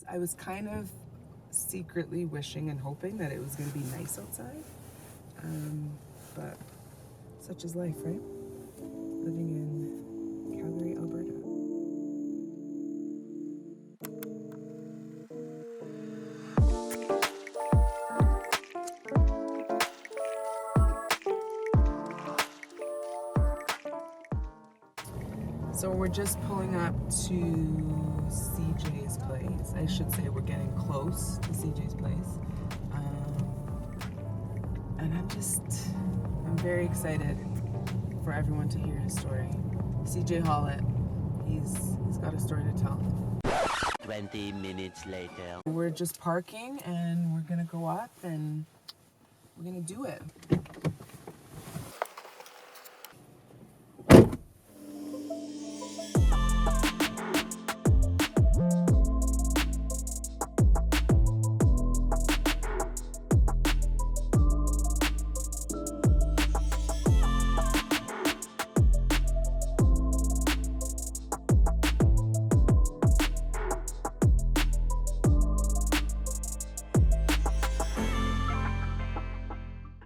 I was kind of secretly wishing and hoping that it was going to be nice outside. But such is life, right? Living in Calgary, Alberta. So we're just pulling up to CJ's place. I should say we're getting close to CJ's place. And I'm very excited for everyone to hear his story. CJ Hollett, he's got a story to tell. 20 minutes later. We're just parking and we're gonna go up and we're gonna do it.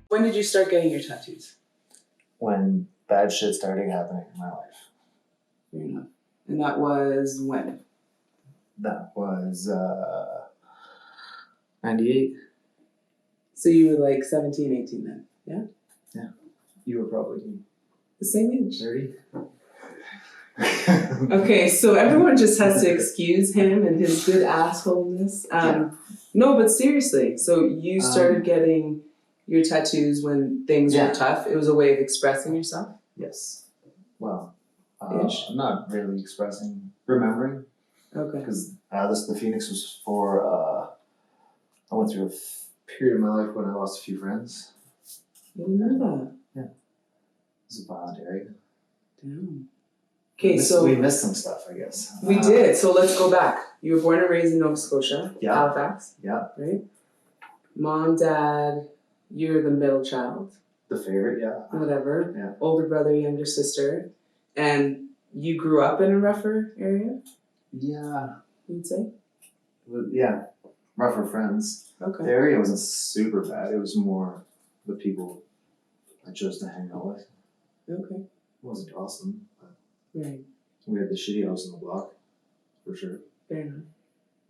When did you start getting your tattoos? When bad shit started happening in my life. Fair enough. And that was when? That was 98. So you were like 17, 18 then, yeah? Yeah. You were probably The same age. 30. Okay, so everyone just has to excuse him and his good assholeness. No, but seriously, so you started getting your tattoos when things were tough. It was a way of expressing yourself? Yes. Well, Ish? not really expressing, remembering. Okay. Because the Phoenix was for, I went through a period of my life when I lost a few friends. I didn't know that. Yeah. It was a violent area. Damn. Okay, so we missed some stuff, I guess. We did. So let's go back. You were born and raised in Nova Scotia, Halifax. Yeah. Right? Mom, dad, you're the middle child. The favorite, yeah. Whatever. Yeah. Older brother, younger sister. And you grew up in a rougher area? Yeah. You'd say? Yeah. Rougher friends. Okay. The area wasn't super bad. It was more the people I chose to hang out with. Okay. It wasn't awesome. Right. We had the shitty house on the block, for sure. Fair enough.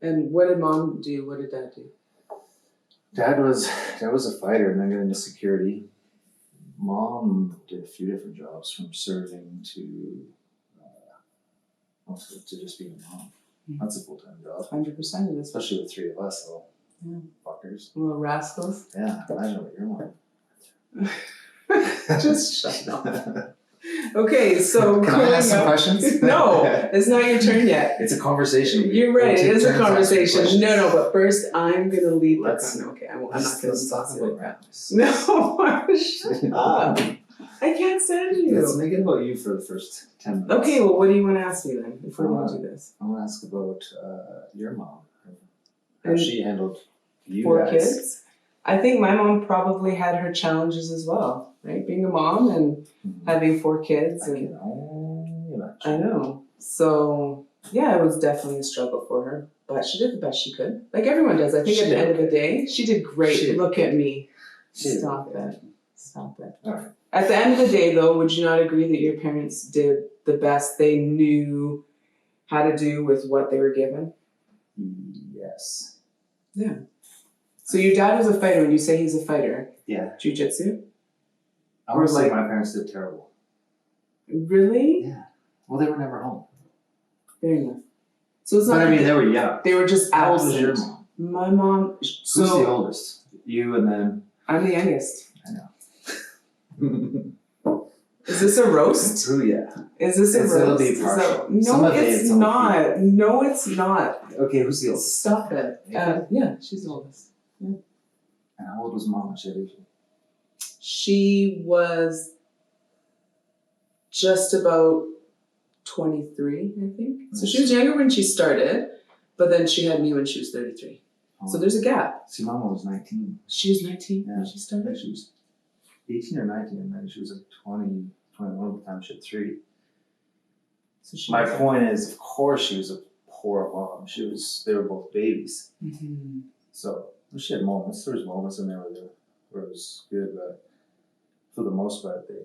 And what did mom do? What did dad do? Dad was a fighter and then got into security. Mom did a few different jobs, from serving to just being a mom. Mm-hmm. That's a full-time job. 100% it is. Especially with three of us, so fuckers. Little rascals. Yeah, imagine what you're mom. Just shut up. Okay, so can I ask some questions? No, it's not your turn yet. It's a conversation. You're right. It is a conversation. No, but first I'm gonna leave. Let's. Okay, I'm not gonna talk about that. No, shut up. I can't stand you. Let's make it about you for the first 10 minutes. Okay, well, what do you want to ask me then? If we're gonna do this, I want to ask about your mom. How she handled you 4 guys. kids. I think my mom probably had her challenges as well, right? Being a mom and having 4 kids. I can only imagine. I know. So, yeah, it was definitely a struggle for her. But she did the best she could. Like everyone does. I think at the end of the day, she did great. Look at me. Stop it. Stop it. All right. At the end of the day, though, would you not agree that your parents did the best they knew how to do with what they were given? Yes. Yeah. So your dad was a fighter. When you say he's a fighter, yeah, jiu-jitsu? I would say my parents did terrible. Really? Yeah. Well, they were never home. Fair enough. So it's not. But I mean, they were young. They were just How old absent. was your mom? My mom. Who's the oldest? You and then. I'm the youngest. I know. Is this a roast? Ooh, yeah. Is this a roast? It'll be partial. No, it's not. No, it's not. Okay, who's the oldest? Stop it. Yeah, she's the oldest. Yeah. And how old was mom when she had you? She was just about 23, I think. So she was younger when she started, but then she had me when she was 33. Oh. So there's a gap. See, mama was 19. She was 19 when she started? Yeah, she was 18 or 19, and then she was like 20, 21 by the time she had 3. So my point is, of course, she was a poor mom. They were both babies. Mm-hmm. So she had moments. There was moments in there where it was good, but for the most part, they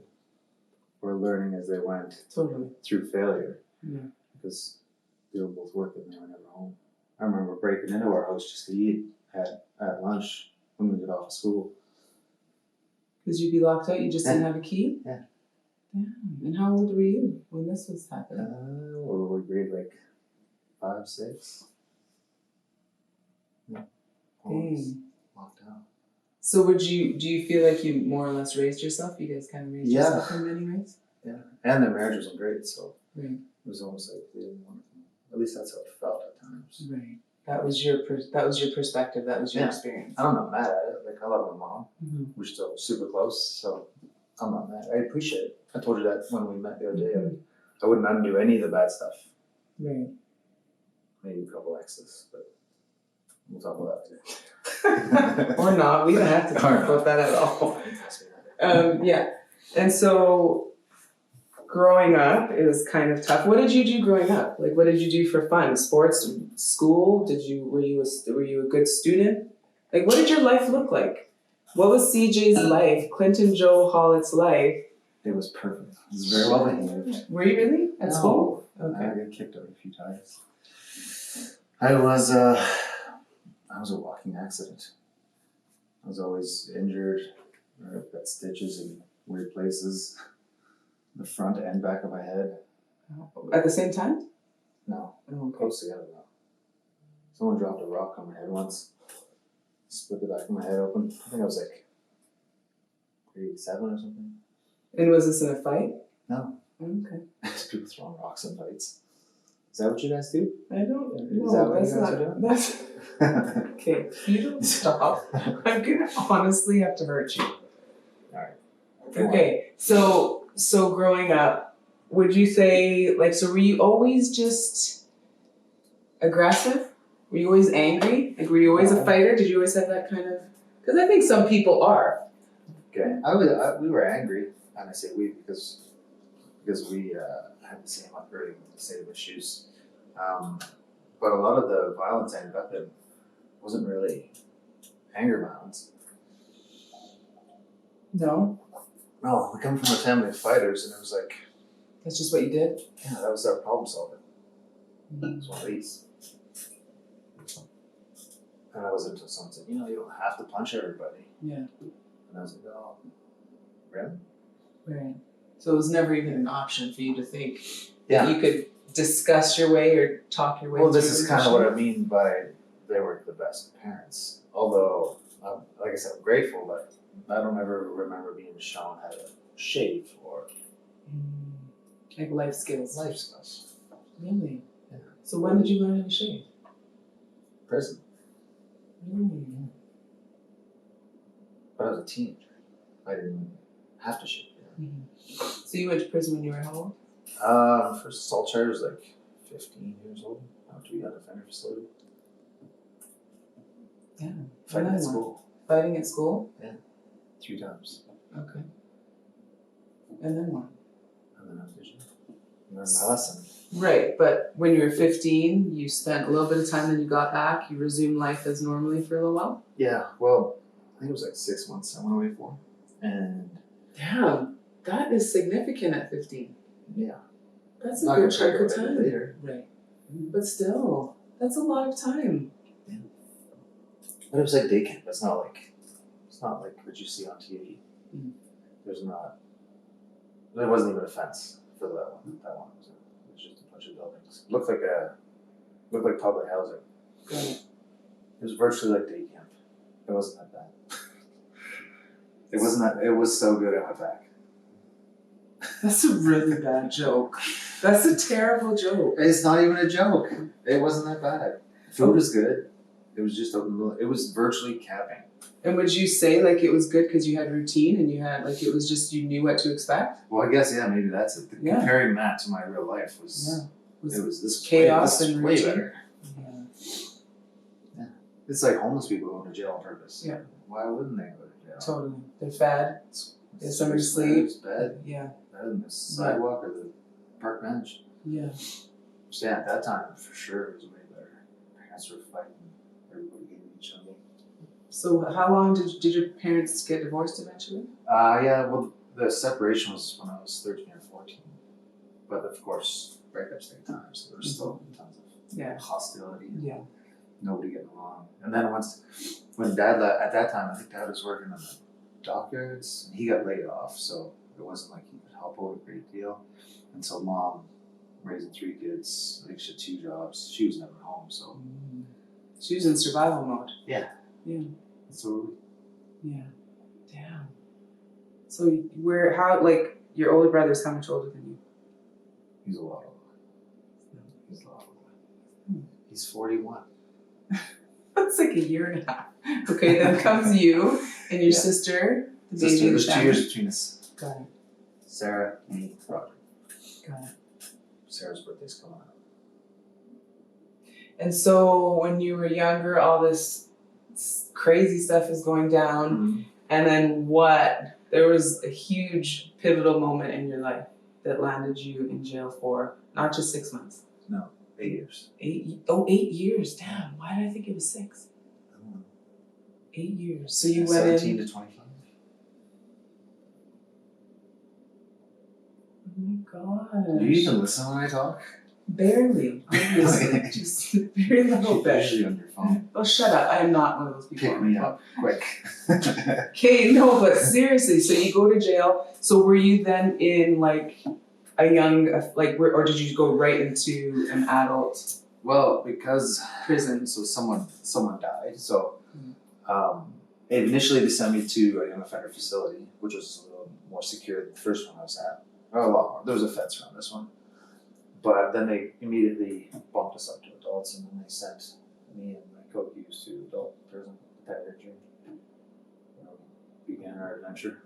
were learning as they went Totally. through failure. Yeah. Because they were both working. They were never home. I remember breaking into our house just to eat at lunch when we get off of school. Because you'd be locked out, you just didn't have a key? Yeah. Damn. And how old were you when this was happening? Or we grade like 5, 6. Yeah. Always locked out. So do you feel like you more or less raised yourself? You guys kind of raised yourself in many ways? Yeah. And their marriage wasn't great, so right. It was almost like they didn't want to. At least that's how it felt at times. Right. That was your perspective. That was your experience. I'm not mad at it. Like, I love my mom. Mm-hmm. We're still super close, so I'm not mad. I appreciate it. I told you that when we met the other day. Mm-hmm. I wouldn't undo any of the bad stuff. Right. Maybe a couple exes, but we'll talk about that today. Or not. We don't have to talk about that at all. Yeah. And so growing up, it was kind of tough. What did you do growing up? Like, what did you do for fun? Sports, school? Were you a good student? Like, what did your life look like? What was CJ's life? Clinton Joe Hollett's life? It was perfect. It was very well behaved. Were you really at school? Okay. I got kicked out a few times. I was a walking accident. I was always injured. I've got stitches in weird places. The front and back of my head. At the same time? No. Oh, okay. Close together though. Someone dropped a rock on my head once. Split the back of my head open. I think I was like grade 7 or something. And was this in a fight? No. Okay. People throwing rocks in fights. Is that what you guys do? I don't know. Is that what you guys are doing? That's okay. You don't stop. I'm gonna honestly have to hurt you. Alright. Okay. So growing up, would you say so were you always just aggressive? Were you always angry? Like, were you always a fighter? Did you always have that kind of? Because I think some people are. Okay. We were angry, and I say we because we had the same upbringing, the same issues. But a lot of the violence I ended up in wasn't really anger violence. No. No, we come from a family of fighters, and it was like, That's just what you did? yeah, that was our problem solving. It was one of these. And I was until someone said, you don't have to punch everybody. Yeah. And I was like, oh, really? Right. So it was never even an option for you to think Yeah. you could discuss your way or talk your way Well, through this is an kind of issue? what I mean by they weren't the best parents. Although, like I said, I'm grateful, but I don't ever remember being shown how to shave or Like life skills. life skills. Really? Yeah. So when did you learn how to shave? Prison. Really? But I was a teenager. I didn't have to shave. So you went to prison when you were how old? First assault charge was like 15 years old. I went to be on a defender facility. Yeah. Fighting And at then school. what? Fighting at school? 3 times. Okay. And then what? And then I was vision. Learned my lesson. Right, but when you were 15, you spent a little bit of time, then you got back, you resumed life as normally for a little while? Yeah, well, I think it was like 6 months I went away for. And Damn, that is significant at 15. yeah. That's a Not good gonna chunk of take it time. later. Right. But still, that's a lot of time. But it was like day camp. It's not like what you see on TV. Mm. There wasn't even a fence for that one. That one was just a bunch of buildings. It looked like public housing. Got it. It was virtually like day camp. It wasn't that bad. It was so good I went back. That's a really bad joke. That's a terrible joke. It's not even a joke. It wasn't that bad. Food was good. It was just open. It was virtually camping. And would you say it was good because you had routine and you had it was just you knew what to expect? Well, I guess maybe that's it. Yeah. Comparing that to my real life was Yeah. it was this chaos way, this is and way routine. better. Yeah. It's like homeless people going to jail on purpose. Yeah. Why wouldn't they go to jail? Totally. They're fed. They have somewhere to sleep. Bed. Yeah. Bed on the sidewalk or the park bench. Yeah. So yeah, at that time, for sure, it was way better. Parents were fighting, everybody hated each other. So how long did your parents get divorced eventually? Yeah, well, the separation was when I was 13 or 14. But of course, breakups take time, so there's still tons of hostility. Yeah. Nobody getting along. And then when Dad left, at that time, I think Dad was working on the dockyards, and he got laid off, so it wasn't like he could help out a great deal. And so Mom, raising 3 kids, I think she had 2 jobs. She was never home, so. She was in survival mode. Yeah. Yeah. So. Yeah. Damn. So your older brother's how much older than you? He's a lot older. He's a lot older. He's 41. That's like a year and a half. Okay, then comes you and your sister, the baby. Sister, there's 2 years between us. Got it. Sarah, me, Roger. Got it. Sarah's birthday's coming up. And so when you were younger, all this crazy stuff is going down. Mm-hmm. And then what? There was a huge pivotal moment in your life that landed you in jail for not just 6 months. No, 8 years. 8 years. Damn. Why did I think it was 6? I don't know. 8 years. So you went 17 in. to 25. Oh my gosh. Do you even listen when I talk? Barely, obviously. Just very little bit. Usually on your phone. Oh, shut up. I am not one of those people. Pick me up, quick. Okay, no, but seriously, so you go to jail. So were you then in like a young, or did you go right into an adult Well, because prison? so someone died. So initially they sent me to a young offender facility, which was a little more secure than the first one I was at. Or a lot more. There was a fence around this one. But then they immediately bumped us up to adults, and then they sent me and my co-accused to adult prison, penitentiary. Began our adventure.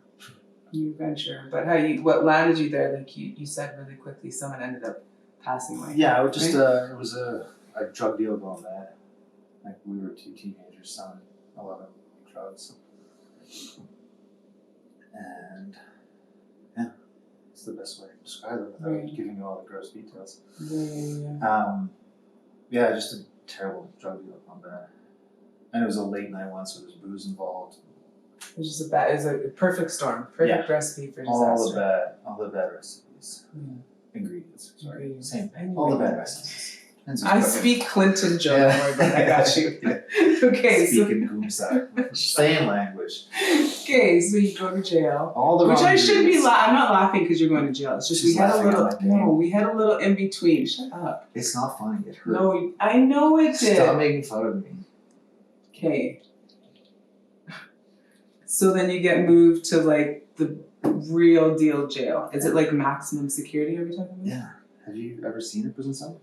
Your adventure. But what landed you there, like you said really quickly, someone ended up passing away. Yeah, it was just right? it was a drug deal going bad. Like we were 2 teenagers selling a lot of drugs. And yeah, it's the best way to describe it without giving you all the gross details. Yeah, just a terrible drug deal gone bad. And it was a late night one, so there was booze involved. It was just it was a perfect storm, perfect recipe for disaster. All the bad recipes. Ingredients. Sorry. Ingredients. Same. All the bad recipes. I speak Clinton Joe, but I got you. Okay, Speaking Goomsack. Same language. Okay, so you go to jail. All the which wrong I should be ingredients. I'm not laughing because you're going to jail. It's just She's we had a laughing little at my pain. we had a little in between. Shut up. It's not funny. It hurt. No, I know it did. Stop making fun of me. Okay. So then you get moved to like the real deal jail. Is it like maximum security are we talking about? Yeah. Have you ever seen a prison cell?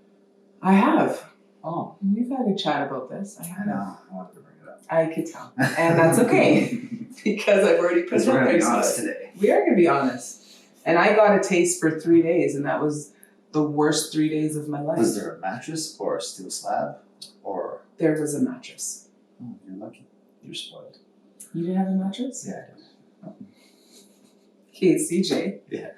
I have. Oh. We've had a chat about this. I I have. know. I wanted to bring it up. I could tell. And that's okay. Because I've already put it We're up going to be there. honest today. We are going to be honest. And I got a taste for 3 days, and that was the worst 3 days of my life. Was there a mattress or a steel slab? Or. There was a mattress. Oh, you're lucky. You're spoiled. You didn't have a mattress? Yeah, I did. Okay, it's CJ. Yeah.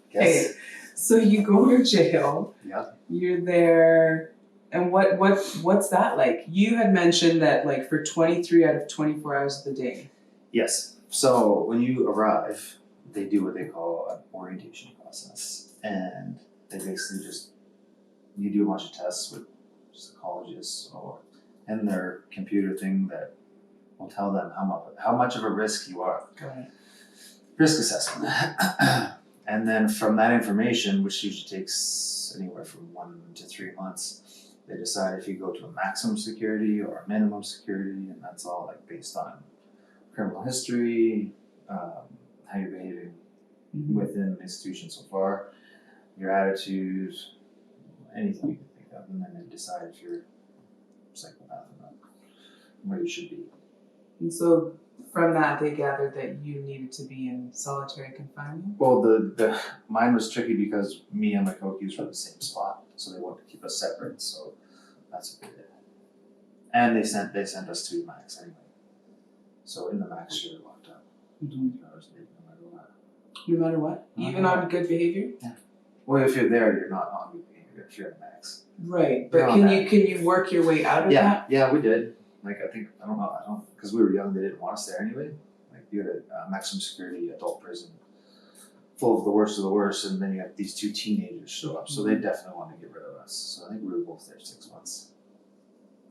Hey, so you go to jail. Yeah. You're there, and what's that like? You had mentioned that like for 23 out of 24 hours of the day. Yes. So when you arrive, they do what they call an orientation process, and they basically you do a bunch of tests with psychologists and their computer thing that will tell them how much of a risk you are. Got it. Risk assessment. And then from that information, which usually takes anywhere from 1 to 3 months, they decide if you go to a maximum security or a minimum security, and that's all like based on criminal history, how you're behaving within the institution so far, your attitude, anything you can think of, and then they decide if you're a psychopath or not, where you should be. And so from that, they gathered that you needed to be in solitary confinement? Well, the mine was tricky because me and my co-accused were in the same spot, so they wanted to keep us separate. So that's what they did. And they sent us to max anyway. So in the max, you're locked up 20 hours a day, no matter what. No matter what? Even on good behavior? Yeah. Well, if you're there, you're not on behavior. If you're in max. Right, but You're on that. can you work your way out of that? Yeah, we did. Like I don't know, because we were young, they didn't want us there anyway. Like you had a maximum security adult prison, full of the worst, and then you have these 2 teenagers show up, so they definitely wanted to get rid of us. So I think we were both there 6 months.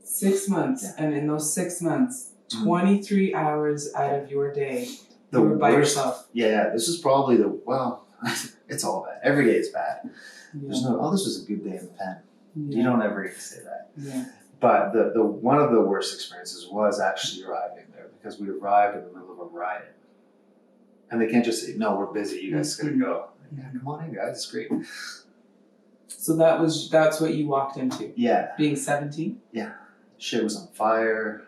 6 months, Yeah. and in those 6 months, 23 hours out of your day, The you were by worst- yourself. Yeah, this is probably it's all bad. Every day is bad. Yeah. There's no, this was a good day in the pen. Yeah. You don't ever get to say that. Yeah. But the one of the worst experiences was actually arriving there, because we arrived in the middle of a riot. And they can't just say, no, we're busy, you guys gotta go. Yeah, come on in, guys, it's great. So that's what you walked into, Yeah, being 17? shit was on fire.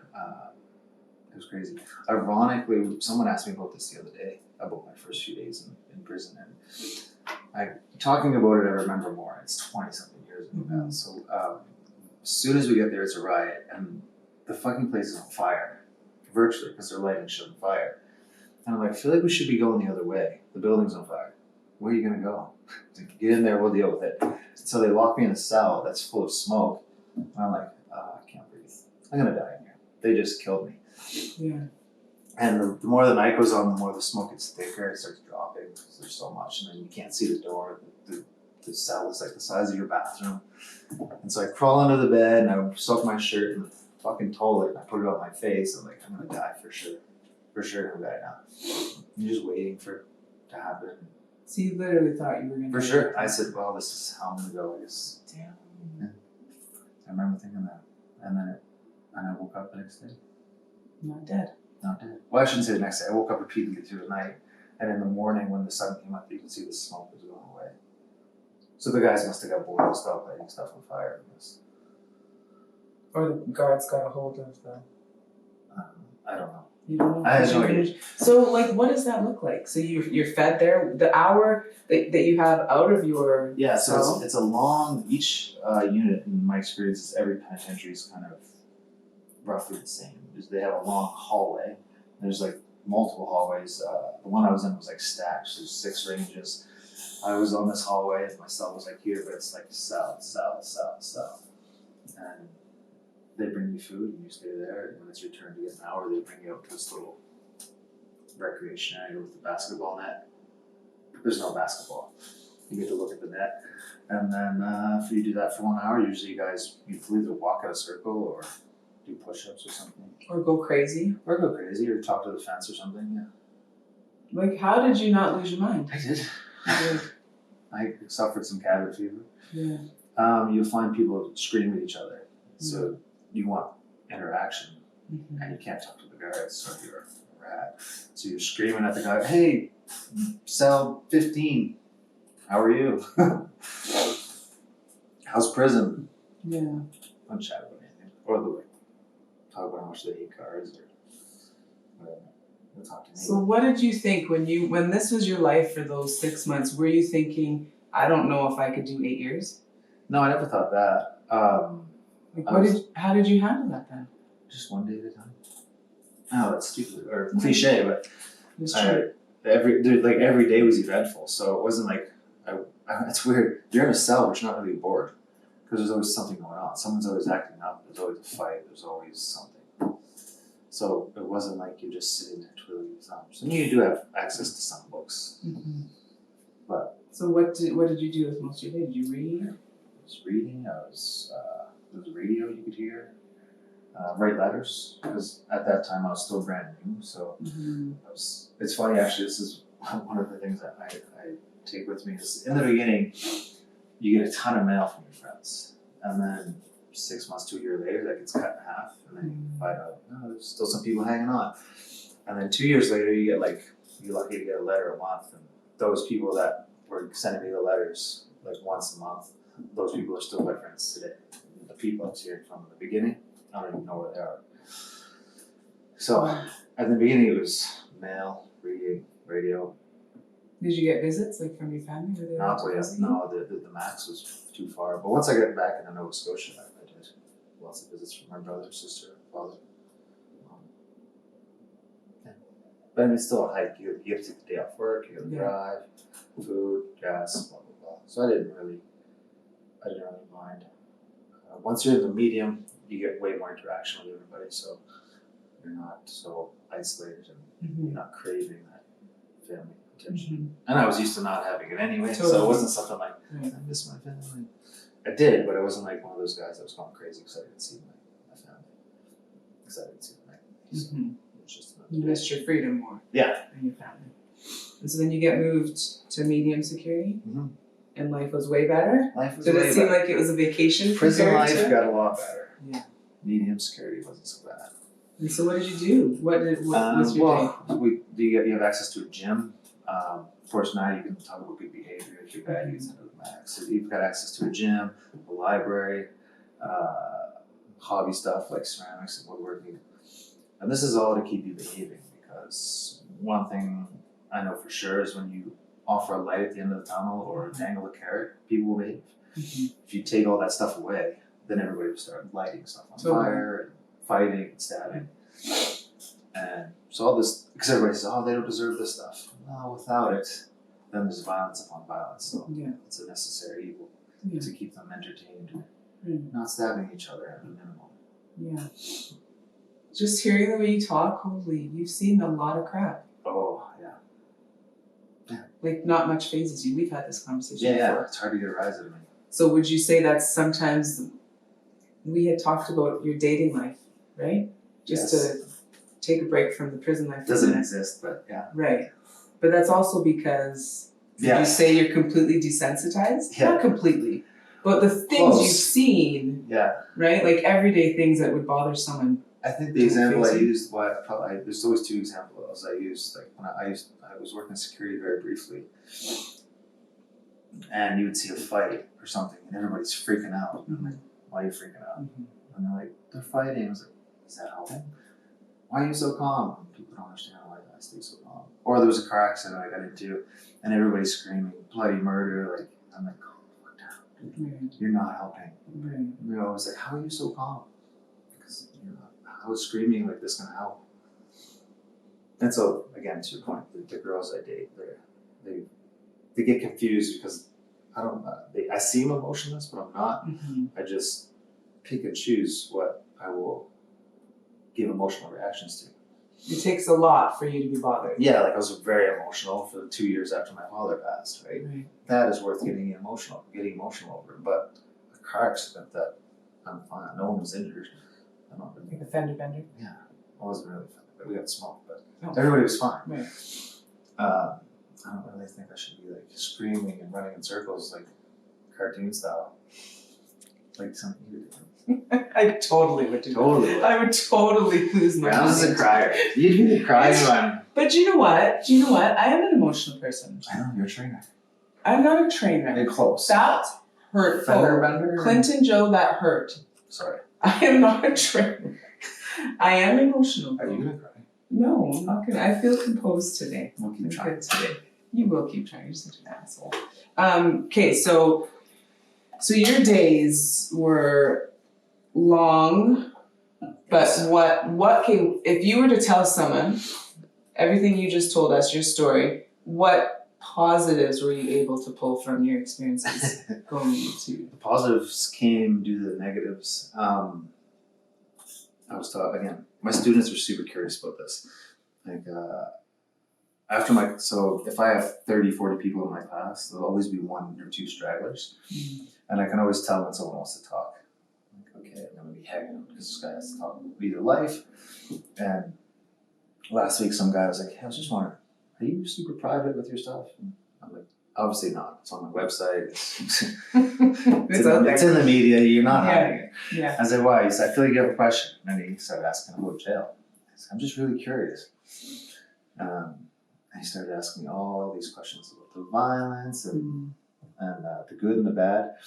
It was crazy. Ironically, someone asked me about this the other day, about my first few days in prison. And talking about it, I remember more. It's 20-something years ago now. So as soon as we get there, it's a riot. And the fucking place is on fire, virtually, because they're lighting shit on fire. And I'm like, I feel like we should be going the other way. The building's on fire. Where are you going to go? Get in there, we'll deal with it. So they lock me in a cell that's full of smoke. And I'm like, I can't breathe. I'm going to die in here. They just killed me. Yeah. And the more the night goes on, the more the smoke gets thicker. It starts dropping because there's so much. And then you can't see the door. The cell is like the size of your bathroom. And so I crawl under the bed and I soak my shirt in the fucking toilet and I put it on my face. I'm like, I'm going to die for sure. For sure going to die now. You're just waiting for it to happen. So you literally thought you were going to... For sure. I said, well, this is how I'm going to go, I guess. Damn. Yeah. I remember thinking that. And then I woke up the next day. Not dead. Not dead. Well, I shouldn't say the next day. I woke up repeatedly through the night. And in the morning, when the sun came up, you could see the smoke was going away. So the guys must have got bored and stopped lighting stuff on fire. Or the guards got a hold of the... I don't know. You don't know? I had no idea. So, like, what does that look like? So you're fed there? The hour that you have out of your cell? So it's a long, each unit, in my experience, is every penitentiary is kind of roughly the same. They have a long hallway. There's like multiple hallways. The one I was in was like stacked. So there's 6 ranges. I was on this hallway. My cell was like here, but it's like cell. And they bring you food and you stay there. And when it's your turn to get an hour, they bring you out to this little recreation area with the basketball net. There's no basketball. You get to look at the net. And then if you do that for 1 hour, usually you guys either walk out a circle or do push-ups or something. Or go crazy? Or go crazy or talk to the fence or something, yeah. Like, how did you not lose your mind? I did. You did. I suffered some cabin fever. Yeah. You'll find people scream at each other. So you want interaction. And you can't talk to the guards, so you're a rat. So you're screaming at the guy, hey, cell 15, how are you? How's prison? Yeah. Don't chat about anything. Or talk about how much they hate cars or whatever. They'll talk to me. So what did you think when this was your life for those 6 months? Were you thinking, I don't know if I could do 8 years? No, I never thought that. How did you handle that then? Just one day at a time. Oh, that's stupid or cliche, but It's true. every day was eventful. So it wasn't like it's weird. You're in a cell, but you're not really bored because there's always something going on. Someone's always acting up. There's always a fight. There's always something. So it wasn't like you're just sitting there twiddling your thumbs. And you do have access to some books, but So what did you do with most of your day? Did you read? I was reading. There was a radio you could hear. Write letters, because at that time I was still brand new. So it's funny actually. This is one of the things that I take with me. Is in the beginning, you get a ton of mail from your friends, and then 6 months to a year later, that gets cut in half, and then you find out there's still some people hanging on, and then 2 years later, you're lucky to get a letter a month, and those people that were sending me the letters like once a month, those people are still my friends today. The people I was hearing from in the beginning, I don't even know where they are. So at the beginning, it was mail, reading, radio. Did you get visits like from your family? No, the max was too far. But once I got back into Nova Scotia, I did lots of visits from my brother, sister, father. But I mean, it's still a hike. You have to take the day off work, you have to drive, food, gas, blah, blah, blah. So I didn't really mind. Once you're in the medium, you get way more interaction with everybody, so you're not so isolated and you're not craving that family attention. And I was used to not having it anyway, so it wasn't something like, I miss my family. I did, but I wasn't like one of those guys that was going crazy because I didn't see my family. Because I didn't see them. So it was just you missed your freedom more. Yeah. And your family. And so then you get moved to medium security, and life was way better. Did it seem like it was a vacation? Prison life got a lot better. Yeah. Medium security wasn't so bad. And so what did you do? What was your day? You have access to a gym. Of course, now you can talk about good behavior. If you're bad, you can send it to the max. So you've got access to a gym, a library, hobby stuff like ceramics and woodworking. And this is all to keep you behaving, because one thing I know for sure is when you offer a light at the end of the tunnel or dangle a carrot, people will behave. If you take all that stuff away, then everybody will start lighting stuff on fire and fighting and stabbing. And so all this, because everybody says, oh, they don't deserve this stuff. No, without it, then there's violence upon violence. So it's a necessary evil to keep them entertained and not stabbing each other at the minimum. Yeah. Just hearing the way you talk, holy, you've seen a lot of crap. Oh, yeah. Like, not much phases you. We've had this conversation before. Yeah, it's hard to get a rise out of me. So would you say that sometimes we had talked about your dating life, right? Just to take a break from the prison life. Doesn't exist, but yeah. Right. But that's also because you say you're completely desensitized? Yeah. Not completely. But the things you've seen, right? Like everyday things that would bother someone. I think the example I used, there's always two examples I used. Like when I was working security very briefly, and you would see a fight or something, and everybody's freaking out. And I'm like, why are you freaking out? And they're like, they're fighting. I was like, is that helping? Why are you so calm? And people don't understand why I stay so calm. Or there was a car accident I got into, and everybody's screaming bloody murder. Like, I'm like, calm down. You're not helping. And they're always like, how are you so calm? Because how is screaming like this gonna help? And so again, to your point, the girls I date, they get confused because I seem emotionless, but I'm not. I just pick and choose what I will give emotional reactions to. It takes a lot for you to be bothered. Yeah, like I was very emotional for the 2 years after my father passed, right? That is worth getting emotional over. But a car accident that I'm fine, no one was injured. I don't really. Like a fender bender? Yeah, I wasn't really offended, but we got smoked, but everybody was fine. I don't really think I should be like screaming and running in circles like cartoon style. Like something you would do. I totally would do that. I would totally lose my mind. I was a crier. You'd be the crier one. But you know what? I am an emotional person. I know, you're a trainer. I'm not a trainer. You're close. That hurt. Fender bender? Clinton Joe, that hurt. Sorry. I am not a trainer. I am emotional. Are you gonna cry? No, I'm not gonna. I feel composed today. We'll keep trying. Good today. You will keep trying. You're such an asshole. Okay, so your days were long, but what can, if you were to tell someone everything you just told us, your story, what positives were you able to pull from your experiences going into? The positives came due to the negatives. I was taught, again, my students are super curious about this. Like, so if I have 30, 40 people in my class, there'll always be one or two stragglers. And I can always tell when someone wants to talk. Like, okay, I'm going to be hanging out because this guy has to talk about their life. And last week, some guy was like, hey, I was just wondering, are you super private with your stuff? And I'm like, obviously not. It's on my website. It's in the media. You're not hiding it. Yeah. I said, why? He said, I feel like you have a question. And he started asking about jail. I said, I'm just really curious. And he started asking me all these questions about the violence and the good and the bad.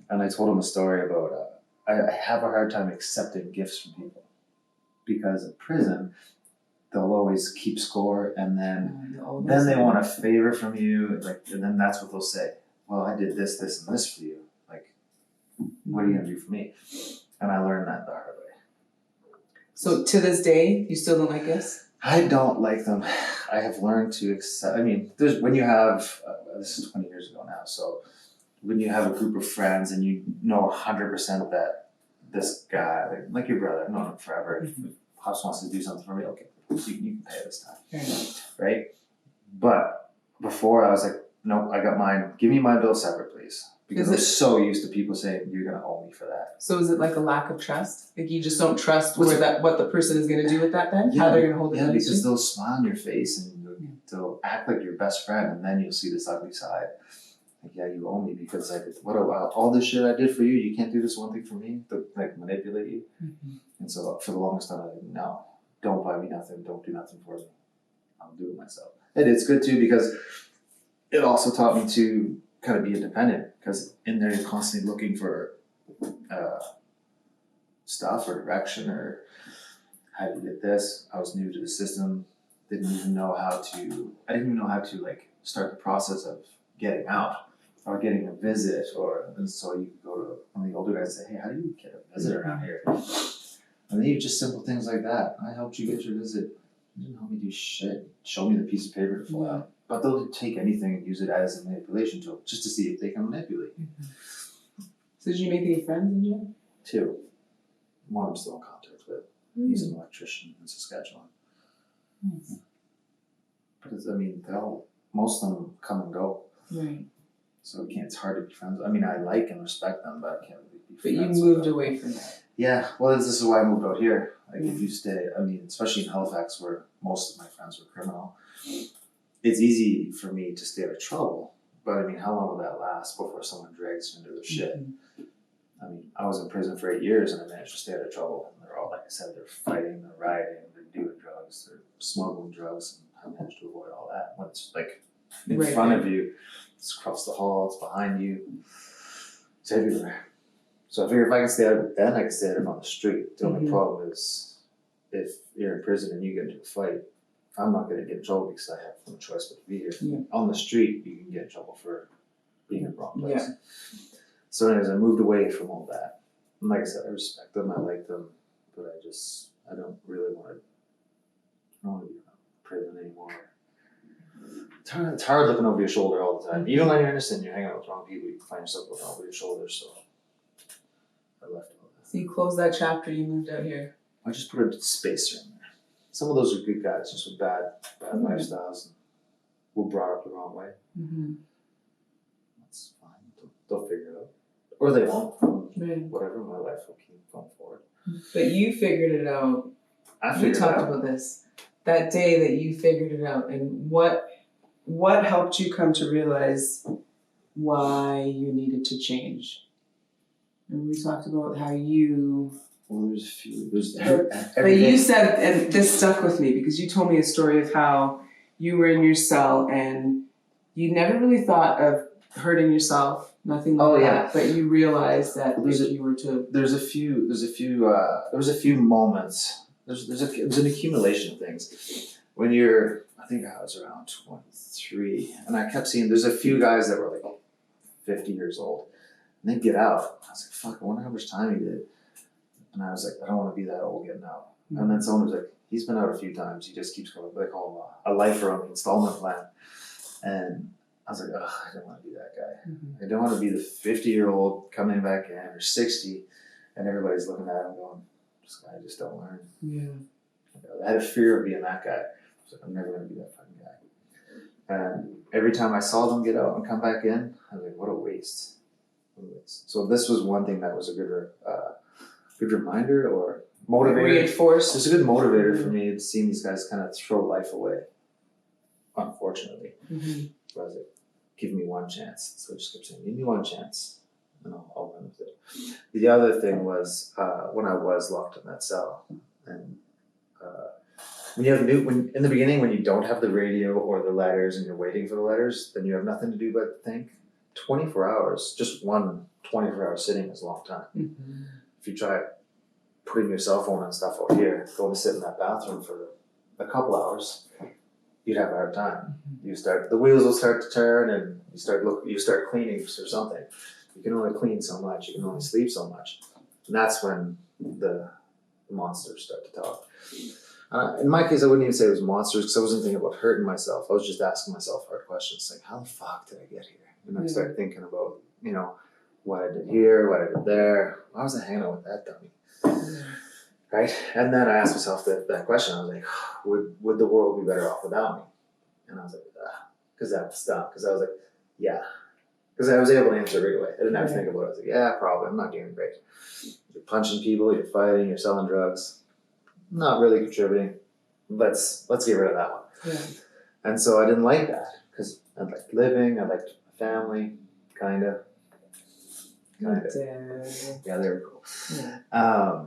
And I told him a story about I have a hard time accepting gifts from people because in prison they'll always keep score, and then they want a favor from you, like, and then that's what they'll say. Well, I did this, this, and this for you. Like, what are you gonna do for me? And I learned that the hard way. So to this day, you still don't like gifts? I don't like them. I have learned to accept. I mean, when you have this is 20 years ago now, so when you have a group of friends and you know 100% that this guy, like your brother, I've known him forever. If House wants to do something for me, okay, you can pay this time, right? But before I was like, nope, I got mine. Give me my bill separate, please. Because I'm so used to people saying you're gonna owe me for that. So is it like a lack of trust? Like you just don't trust what the person is gonna do with that then? Yeah, how they're gonna hold it yeah, against because you? they'll smile on your face and they'll act like your best friend, and then you'll see this ugly side. Like, yeah, you owe me because I did all this shit I did for you. You can't do this one thing for me to like manipulate you. And so for the longest time, I was like, no, don't buy me nothing. Don't do nothing for me. I'll do it myself. And it's good too because it also taught me to kind of be independent, because in there you're constantly looking for stuff or direction or how to get this. I was new to the system, I didn't even know how to like start the process of getting out or getting a visit, and so you could go to one of the older guys and say, hey, how do you get a visit around here? And then just simple things like that. I helped you get your visit. You didn't help me do shit. Show me the piece of paper to fill out. But they'll take anything and use it as a manipulation tool just to see if they can manipulate you. So did you make any friends in jail? 2. One I'm still in contact with. He's an electrician in Saskatchewan. Nice. Because, I mean, most of them come and go. Right. So it's hard to be friends. I mean, I like and respect them, but I can't really be But friends. you moved away from that. Yeah, well, this is why I moved out here. Like, if you stay, I mean, especially in Halifax, where most of my friends were criminal, it's easy for me to stay out of trouble. But I mean, how long will that last before someone drags you into their shit? I mean, I was in prison for 8 years and I managed to stay out of trouble. And they're all, like I said, they're fighting, they're rioting, they're doing drugs, they're smuggling drugs, and I managed to avoid all that. When it's like in front of you, it's across the hall, it's behind you, it's everywhere. So I figure if I can stay out of it then, I can stay out of it on the street. The only problem is if you're in prison and you get into a fight, I'm not going to get in trouble because I have no choice but to be here. Yeah. On the street, you can get in trouble for being in the wrong place. Yeah. So anyways, I moved away from all that. And like I said, I respect them, I like them, but I don't really want to be in prison anymore. It's hard looking over your shoulder all the time. Even when you're innocent, you're hanging out with the wrong people, you find yourself looking over your shoulder, so I left all that. So you closed that chapter, you moved out here. I just put a spacer in there. Some of those are good guys, just with bad lifestyles, and were brought up the wrong way. That's fine. They'll figure it out, or they won't. Whatever, my life will keep going forward. But you figured it out. We talked about this that day that you figured it out, and what helped you come to realize why you needed to change. And we talked about how you. Well, there's a few. But you said, and this stuck with me because you told me a story of how you were in your cell and you never really thought of hurting yourself, nothing like that. But you realized that if you were to. There was a few moments. There's an accumulation of things. When I think I was around 23, and I kept seeing there's a few guys that were like 50 years old, and they'd get out. I was like, fuck, I wonder how much time he did. And I was like, I don't want to be that old getting out. And then someone was like, he's been out a few times. He just keeps coming. They call him a lifer on the installment plan. And I was like, ugh, I don't want to be that guy. I don't want to be the 50-year-old coming back in, or 60, and everybody's looking at him going, this guy just don't learn. Yeah. I had a fear of being that guy. I was like, I'm never going to be that fucking guy. And every time I saw them get out and come back in, I was like, what a waste. So this was one thing that was a good reminder or motivator. Reinforced. It's a good motivator for me to see these guys kind of throw life away, unfortunately. So I was like, give me one chance. So I just kept saying, give me one chance, and I'll run with it. The other thing was when I was locked in that cell, and when you have in the beginning, when you don't have the radio or the letters and you're waiting for the letters, then you have nothing to do but think. 24 hours, just one 24-hour sitting is a long time. If you try putting your cell phone and stuff out here, going to sit in that bathroom for a couple hours, you'd have a hard time. The wheels will start to turn, and you start cleaning or something. You can only clean so much. You can only sleep so much, and that's when the monsters start to talk. In my case, I wouldn't even say it was monsters because I wasn't thinking about hurting myself. I was just asking myself hard questions like, how the fuck did I get here? And I started thinking about you know, what I did here, what I did there. Why was I hanging out with that dummy? Right? And then I asked myself that question. I was like, would the world be better off without me? And I was like, because that was dumb. Because I was like, yeah. Because I was able to answer right away. I didn't have to think about it. I was like, yeah, probably. I'm not doing great. You're punching people, you're fighting, you're selling drugs. Not really contributing. Let's get rid of that one. Yeah. And so I didn't like that because I liked living, I liked my family, kind of. Yeah, they were cool. Yeah.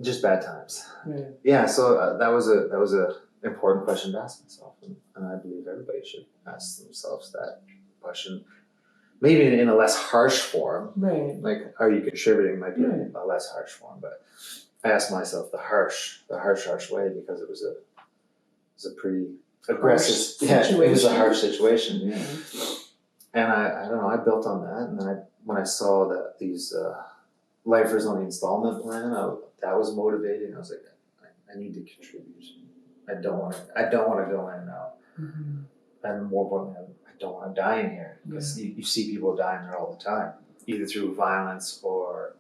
Just bad times. Right. Yeah, so that was a important question to ask myself, and I believe everybody should ask themselves that question. Maybe in a less harsh form. Right. Like, are you contributing? Might be Right. a less harsh form, but I asked myself the harsh way because it was a pretty aggressive. Yeah, it was a harsh situation. Yeah. And I don't know. I built on that, and then when I saw that these lifers on the installment plan, that was motivating. I was like, I need to contribute. I don't want to go in and out. Mm-hmm. And more importantly, I don't want to die in here because you see people dying there all the time, either through violence or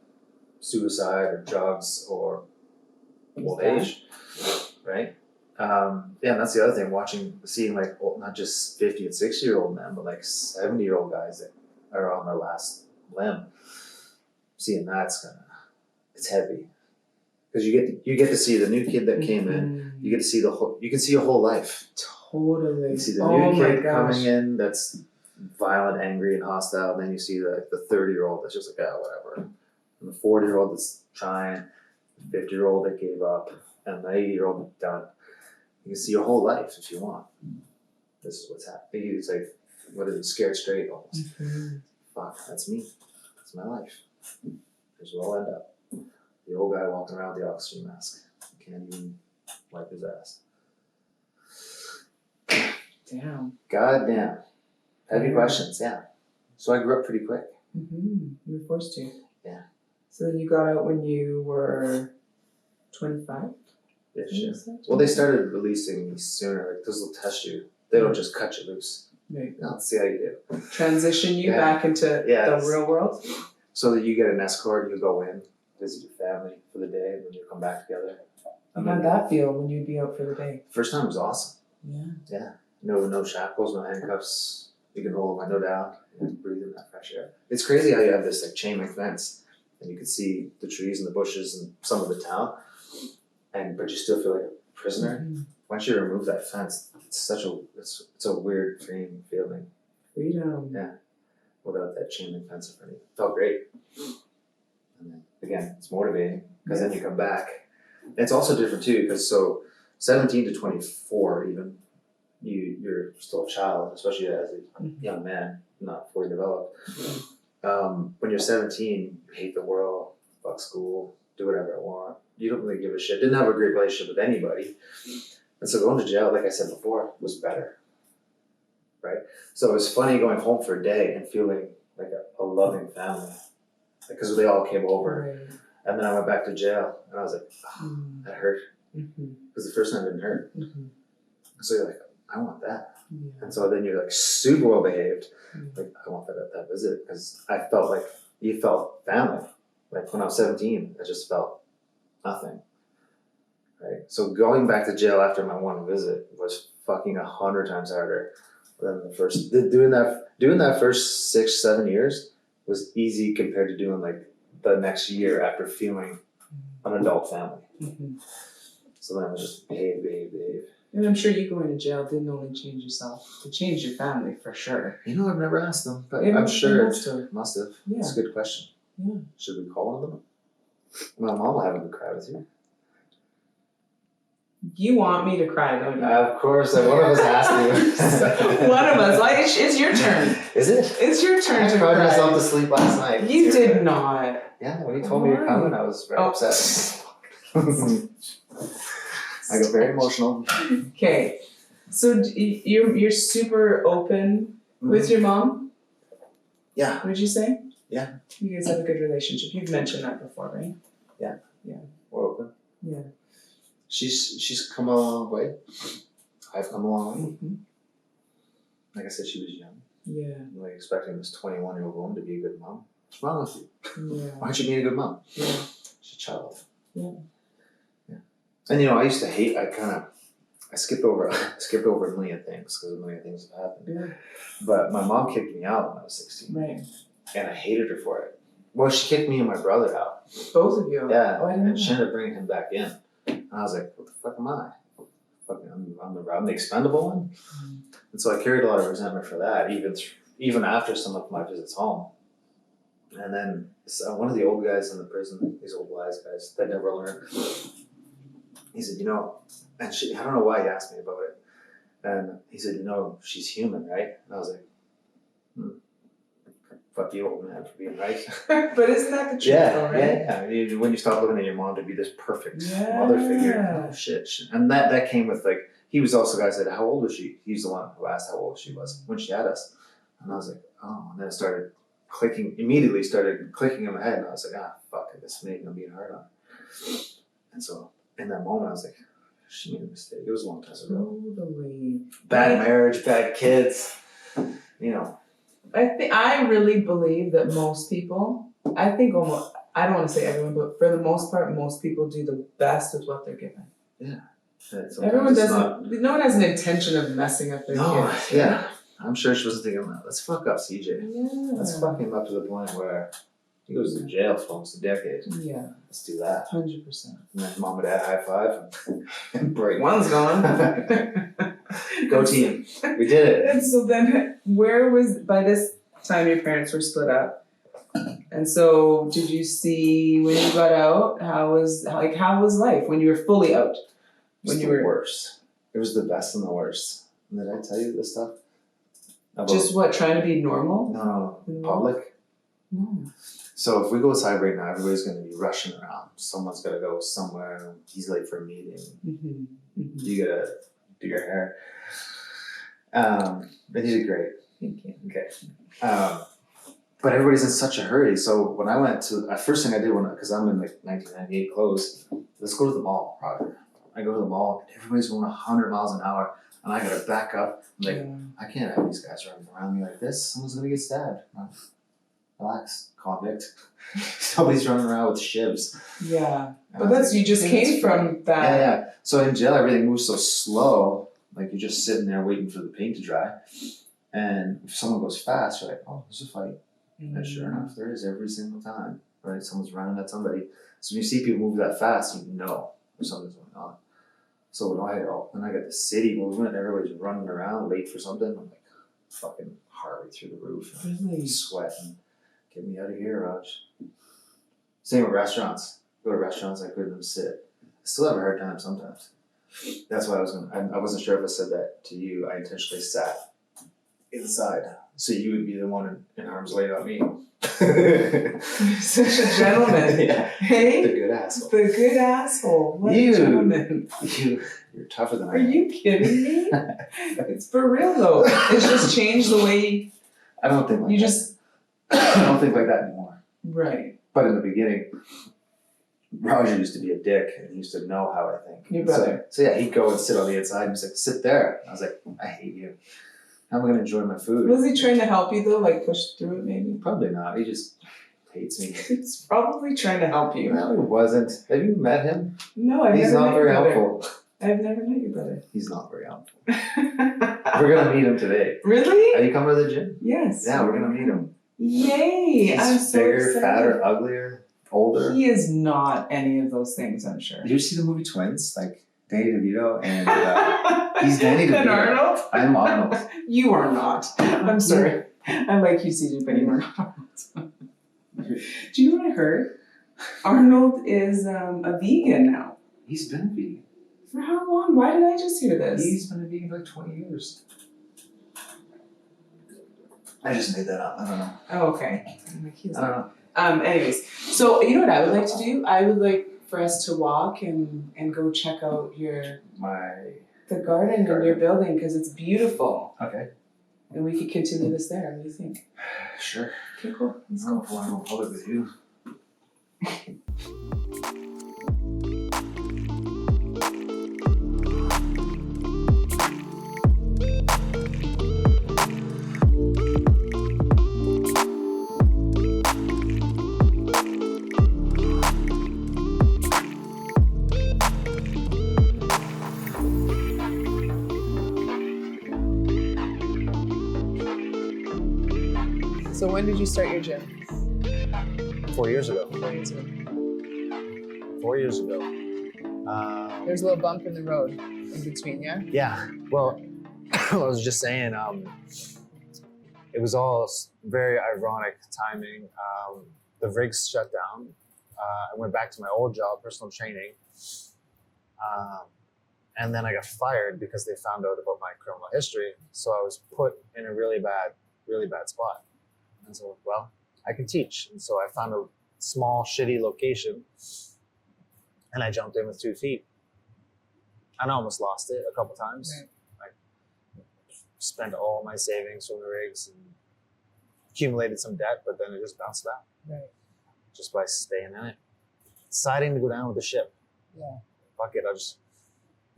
suicide or drugs or old age, right? And that's the other thing, seeing like not just 50 and 60-year-old men, but like 70-year-old guys that are on their last limb. Seeing that's it's heavy because you get to see the new kid that came in. You get to see you can see your whole life. Totally. You see the new kid coming in that's violent, angry, and hostile. And then you see the 30-year-old that's just like, whatever. And the 40-year-old that's trying, the 50-year-old that gave up, and the 80-year-old that's done. You can see your whole life if you want. This is what's happening. It's like, what is it, scared straight almost. Mm-hmm. Fuck, that's me. That's my life. Here's where I'll end up. The old guy walking around with the oxygen mask. Can't even wipe his ass. Damn. Goddamn. Heavy questions, yeah. So I grew up pretty quick. Mm-hmm. You were forced to. Yeah. So then you got out when you were 25? Yeah. Well, they started releasing me sooner, like, because they'll test you. They don't just cut you loose. Right. Let's see how you do. Transition you back into the real world? So that you get an escort, you go in, visit your family for the day, and then you come back together. How'd that feel when you'd be out for the day? First time was awesome. Yeah. Yeah. No shackles, no handcuffs. You can roll the window down and breathe in that fresh air. It's crazy how you have this like chain link fence and you can see the trees and the bushes and some of the town, but you still feel like a prisoner. Mm-hmm. Once you remove that fence, it's a weird, freeing feeling. Freedom. Yeah. Without that chain link fence in front of you. It felt great. And then again, it's motivating because then you come back. It's also different too because 17 to 24 even, you're still a child, especially as a young man, not fully developed. When you're 17, you hate the world, fuck school, do whatever I want. You don't really give a shit. Didn't have a great relationship with anybody. And so going to jail, like I said before, was better. Right? So it was funny going home for a day and feeling like a loving family. Because they all came over. Right. And then I went back to jail and I was like, that hurt. Because the first time it didn't hurt. So you're like, I want that. Yeah. And so then you're like super well behaved. Like, I want that visit because I felt like you felt family. Like when I was 17, I just felt nothing. Right? So going back to jail after my one visit was fucking 100 times harder than the first. Doing that first 6-7 years was easy compared to doing like the next year after feeling an adult family. So then it was just behave. And I'm sure you going to jail didn't only change yourself, it changed your family for sure. You know, I've never asked them, but I'm sure it must have. Yeah. It's a good question. Yeah. Should we call one of them? My mom will have a good cry with you. You want me to cry, don't you? Of course, one of us has to. One of us. Like, it's your turn. Is it? It's your turn to cry. I cried myself to sleep last night. You did not. Yeah, when you told me you're coming, I was very upset. I got very emotional. Okay, so you're super open with your mom? Yeah. Would you say? Yeah. You guys have a good relationship. You've mentioned that before, right? Yeah. Yeah. We're open. Yeah. She's come a long way. I've come a long way. Like I said, she was young. Yeah. I'm like expecting this 21-year-old woman to be a good mom. What's wrong with you? Yeah. Why aren't you being a good mom? Yeah. She's a child. Yeah. Yeah. And I used to hate. I skipped over a million things because a million things have happened. Yeah. But my mom kicked me out when I was 16. Right. And I hated her for it. Well, she kicked me and my brother out. Both of you. Yeah. Oh, I didn't know And she that. ended up bringing him back in. And I was like, what the fuck am I? I'm the expendable one. And so I carried a lot of resentment for that, even after some of my visits home. And then one of the old guys in the prison, these old wise guys that never learn, he said, and I don't know why he asked me about it. And he said, she's human, right? And I was like, fuck you, old man, for being right. But isn't that the truth, though, right? Yeah. When you stop looking at your mom to be this perfect mother figure, oh, shit. And that came with, like, he was also the guy who said, how old was she? He's the one who asked how old she was when she had us. And I was like, oh. And then it immediately started clicking in my head. And I was like, fuck, I guess maybe I'm being hard on her. And so in that moment, I was like, she made a mistake. It was a long time ago. Totally. Bad marriage, bad kids, I really believe that most people, I think almost, I don't want to say everyone, but for the most part, most people do the best with what they're given. Yeah. Everyone doesn't, no one has an intention of messing up their kids. Yeah. I'm sure she wasn't thinking, let's fuck up CJ. Yeah. Let's fuck him up to the point where he goes to jail for almost a decade. Yeah. Let's do that. 100%. And then mom and dad high five and break. One's gone. Go team. We did it. And so then by this time your parents were split up. And so did you see when you got out, how was life when you were fully out? When you were worse. It was the best and the worst. Did I tell you this stuff? Just what, trying to be normal? No, public. No. So if we go outside right now, everybody's going to be rushing around. Someone's got to go somewhere. He's late for a meeting. Mm-hmm. Mm-hmm. You got to do your hair. But he did great. Thank you. Okay. But everybody's in such a hurry. So when I went to, first thing I did because I'm in like 1998 clothes, let's go to the mall, Roger. I go to the mall, everybody's going 100 miles an hour, and I gotta back up. I'm like, I can't have these guys running around me like this. Someone's gonna get stabbed. Relax, convict. Somebody's running around with shivs. Yeah. But you just came from that. Yeah. So in jail, everything moves so slow. Like you're just sitting there waiting for the paint to dry. And if someone goes fast, you're like, oh, there's a fight. Mm-hmm. And sure enough, there is every single time, right? Someone's running at somebody. So when you see people move that fast, you know there's something's going on. So when I got the city movement, everybody's running around late for something. I'm like, fucking Harley through the roof. Really? Sweating. Get me out of here, Raj. Same with restaurants. Go to restaurants, I couldn't even sit. I still have a hard time sometimes. That's why I wasn't sure if I said that to you. I intentionally sat inside so you would be the one in arm's way, not me. You're such a gentleman. Yeah. Hey? The good asshole. The good asshole. What a gentleman. You're tougher than I am. Are you kidding me? It's for real though. It's just changed the way I don't think like that. I don't think like that anymore. Right. But in the beginning, Roger used to be a dick and he used to know how I think. Your brother. So yeah, he'd go and sit on the inside and he's like, sit there. I was like, I hate you. How am I going to enjoy my food? Was he trying to help you though? Like push through it maybe? Probably not. He just hates me. It's probably trying to help you. No, he wasn't. Have you met him? No, I've He's never not met your very brother. helpful. I've never met your brother. He's not very helpful. We're going to meet him today. Really? Are you coming to the gym? Yes. Yeah, we're going to meet him. Yay! He's I'm so bigger, excited. fatter, uglier, older. He is not any of those things, I'm sure. Did you see the movie Twins? Like Danny DeVito and he's Danny DeVito. And Arnold? I'm Arnold. You are not. I'm sorry. I like you, CJ, but you are not Arnold. Do you know what I heard? Arnold is a vegan now. He's been a vegan. For how long? Why did I just hear this? He's been a vegan for like 20 years. I just made that up. I don't know. Oh, okay. I don't know. Anyways, so you know what I would like to do? I would like for us to walk and go check out the garden in your building because it's beautiful. Okay. And we could continue this there. What do you think? Sure. Okay, cool. Let's I go. don't want to go public with you. So when did you start your gym? 4 years ago. 4 years ago. 4 years ago. There's a little bump in the road in between, yeah? Yeah. Well, I was just saying, it was all very ironic timing. The rigs shut down. I went back to my old job, personal training. And then I got fired because they found out about my criminal history. So I was put in a really bad spot. And so, well, I can teach. And so I found a small, shitty location and I jumped in with 2 feet. And I almost lost it a couple times. Right. I spent all my savings from the rigs and accumulated some debt, but then it just bounced back. Right. Just by staying in it. Deciding to go down with the ship. Yeah. Fuck it, I'll just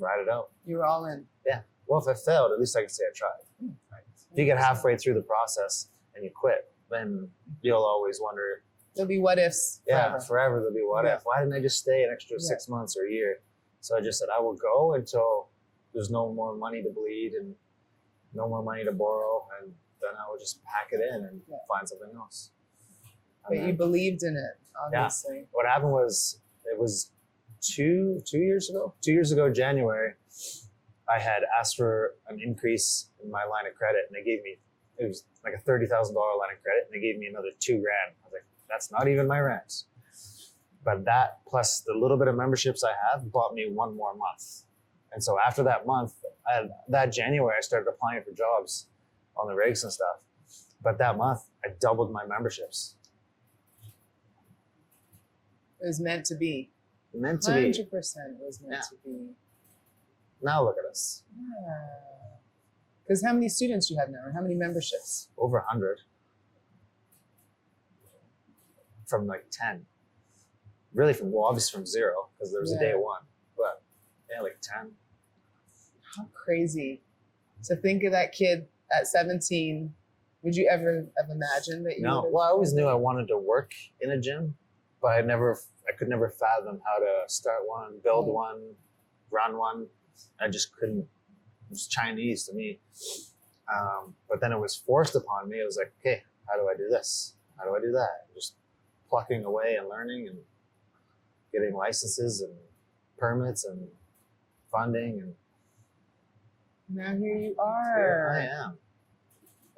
ride it out. You were all in. Yeah. Well, if I failed, at least I can say I tried. Right? If you get halfway through the process and you quit, then you'll always wonder. There'll be what ifs. Yeah, forever there'll be what if. Why didn't I just stay an extra 6 months or a year? So I just said I will go until there's no more money to bleed and no more money to borrow, and then I will just pack it in and find something else. But you believed in it, obviously. Yeah. What happened was, it was two years ago. 2 years ago, January, I had asked for an increase in my line of credit, and they gave me, it was like a $30,000 line of credit, and they gave me another $2,000. I was like, that's not even my rent. But that plus the little bit of memberships I have bought me 1 more month. And so after that month, that January, I started applying for jobs on the rigs and stuff. But that month, I doubled my memberships. It was meant to be. Meant to be. 100% was meant to be. Now look at us. Yeah. Because how many students do you have now, or how many memberships? Over 100. From like 10. Really obviously from 0, because there was a day 1. But yeah, like 10. How crazy. So think of that kid at 17. Would you ever have imagined that you No. Well, I always knew I wanted to work in a gym, but I could never fathom how to start one, build one, run one. I just couldn't. It was Chinese to me. But then it was forced upon me. It was like, okay, how do I do this? How do I do that? Just plucking away and learning and getting licenses and permits and funding. And now here you are. Here I am.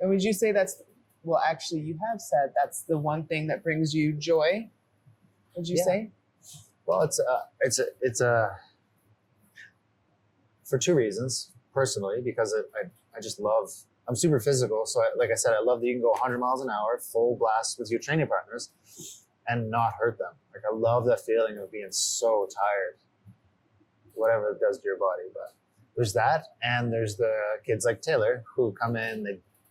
And would you say that's, well, actually you have said that's the one thing that brings you joy? Would you say? Well, it's a for 2 reasons. Personally, because I just love, I'm super physical. So like I said, I love that you can go 100 miles an hour, full blast with your training partners and not hurt them. Like I love that feeling of being so tired, whatever it does to your body. But there's that. And there's the kids like Taylor who come in,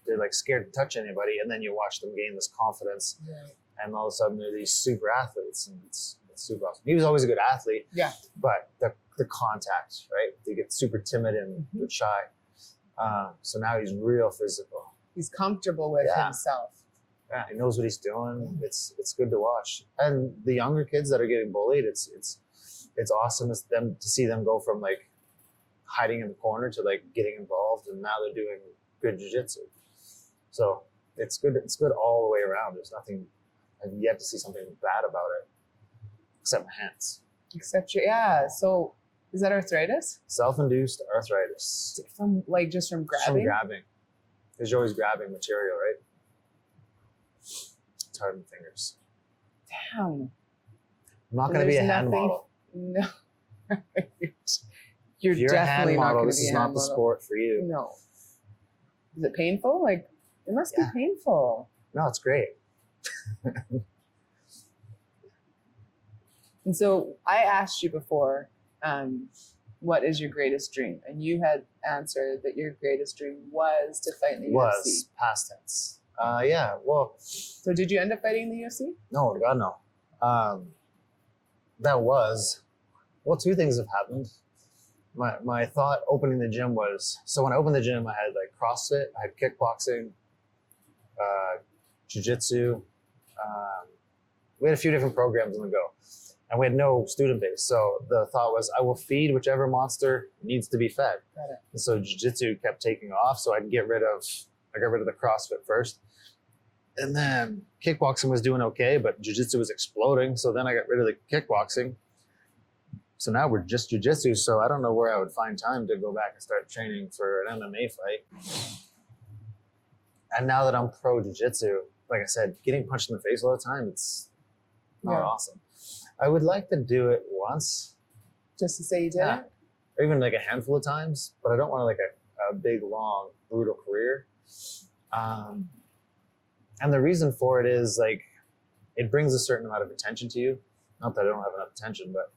they're like scared to touch anybody. And then you watch them gain this confidence. Right. And all of a sudden they're these super athletes, and it's super awesome. He was always a good athlete. Yeah. But the contact, right? They get super timid and shy. So now he's real physical. He's comfortable with himself. Yeah, he knows what he's doing. It's good to watch. And the younger kids that are getting bullied, it's awesome to see them go from like hiding in the corner to like getting involved, and now they're doing good jiu-jitsu. So it's good. It's good all the way around. There's nothing. I've yet to see something bad about it, except my hands. Except so is that arthritis? Self-induced arthritis. From just from grabbing? From grabbing. Because you're always grabbing material, right? It's hard in the fingers. Damn. I'm not going to be a hand model. No. You're if you're definitely a hand model, this is is not the sport for you. No. Is it painful? Like, it must be painful. No, it's great. And so I asked you before, what is your greatest dream? And you had answered that your greatest dream was to fight in the UFC. Was, past tense. Yeah, well. So did you end up fighting in the UFC? No, God, no. Well, 2 things have happened. My thought opening the gym was, so when I opened the gym, I had like CrossFit, I had kickboxing, jiu-jitsu. We had a few different programs on the go, and we had no student base. So the thought was, I will feed whichever monster needs to be fed. Got it. And so jiu-jitsu kept taking off. So I got rid of the CrossFit first. And then kickboxing was doing okay, but jiu-jitsu was exploding. So then I got rid of the kickboxing. So now we're just jiu-jitsu. So I don't know where I would find time to go back and start training for an MMA fight. And now that I'm pro jiu-jitsu, like I said, getting punched in the face all the time, it's not awesome. I would like to do it once. Just to say you did it? Or even like a handful of times, but I don't want like a big, long, brutal career. And the reason for it is like, it brings a certain amount of attention to you. Not that I don't have enough attention, but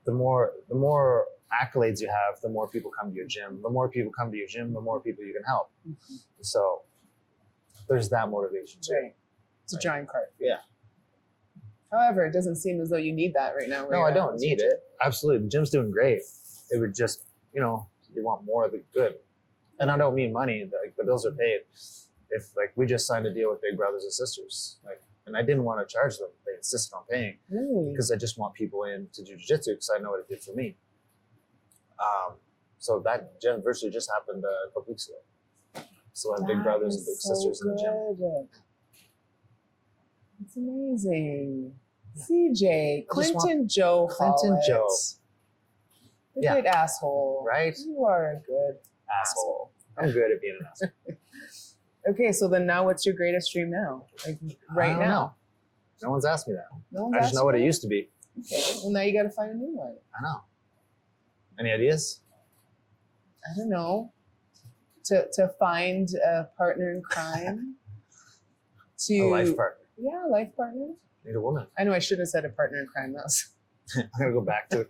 the more accolades you have, the more people come to your gym. The more people come to your gym, the more people you can help. Mm-hmm. So there's that motivation too. Right. It's a giant cart. Yeah. However, it doesn't seem as though you need that right now. No, I don't need it. Absolutely. The gym's doing great. It would just, you want more of the good. And I don't mean money, like the bills are paid. If like we just signed a deal with Big Brothers and Sisters, like, and I didn't want to charge them. They insisted on paying because I just want people in to do jiu-jitsu because I know what it did for me. So that virtually just happened a couple weeks ago. So I have Big Brothers and Big Sisters in the gym. It's amazing. CJ, Clinton Joe Hollett. The good asshole. Right? You are a good asshole. I'm good at being an asshole. Okay, so then now what's your greatest dream now? Like right now? Know. No one's asked me that. No one's I just know what it used to be. Okay, well now you got to find a new one. I know. Any ideas? I don't know. To find a partner in crime. A life partner. Yeah, life partner. Need a woman. I know I shouldn't have said a partner in crime. I'm gonna go back to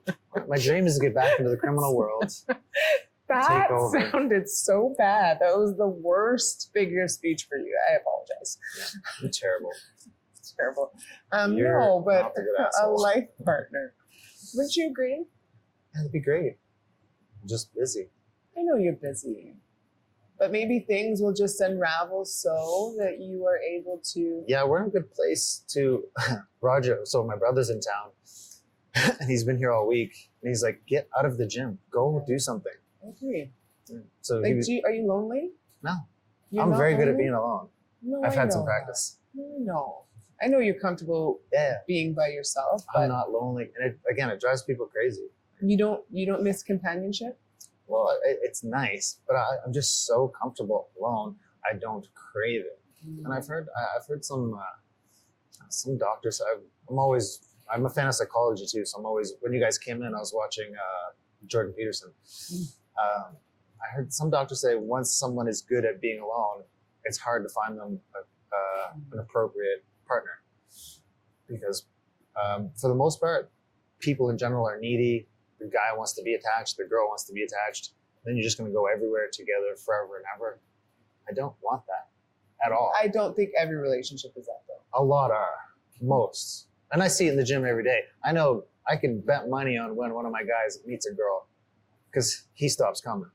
my dream is to get back into the criminal world. That sounded so bad. That was the worst figure of speech for you. I apologize. Yeah, you're terrible. It's terrible. No, but a life partner. Wouldn't you agree? That'd be great. I'm just busy. I know you're busy. But maybe things will just unravel so that you are able to... Yeah, we're in a good place to... Roger, so my brother's in town, and he's been here all week, and he's like, get out of the gym. Go do something. I agree. So like, are you lonely? No. You're I'm very lonely? good at being alone. No, I've had some practice. No. I know you're comfortable being by yourself, but... I'm not lonely. And it drives people crazy. You don't miss companionship? Well, it's nice, but I'm just so comfortable alone. I don't crave it. And I've heard some doctors. I'm a fan of psychology too. So I'm always, when you guys came in, I was watching Jordan Peterson. I heard some doctors say once someone is good at being alone, it's hard to find them an appropriate partner because for the most part, people in general are needy. The guy wants to be attached, the girl wants to be attached. Then you're just going to go everywhere together forever and ever. I don't want that at all. I don't think every relationship is that though. A lot are, most. And I see it in the gym every day. I know I can bet money on when one of my guys meets a girl because he stops coming.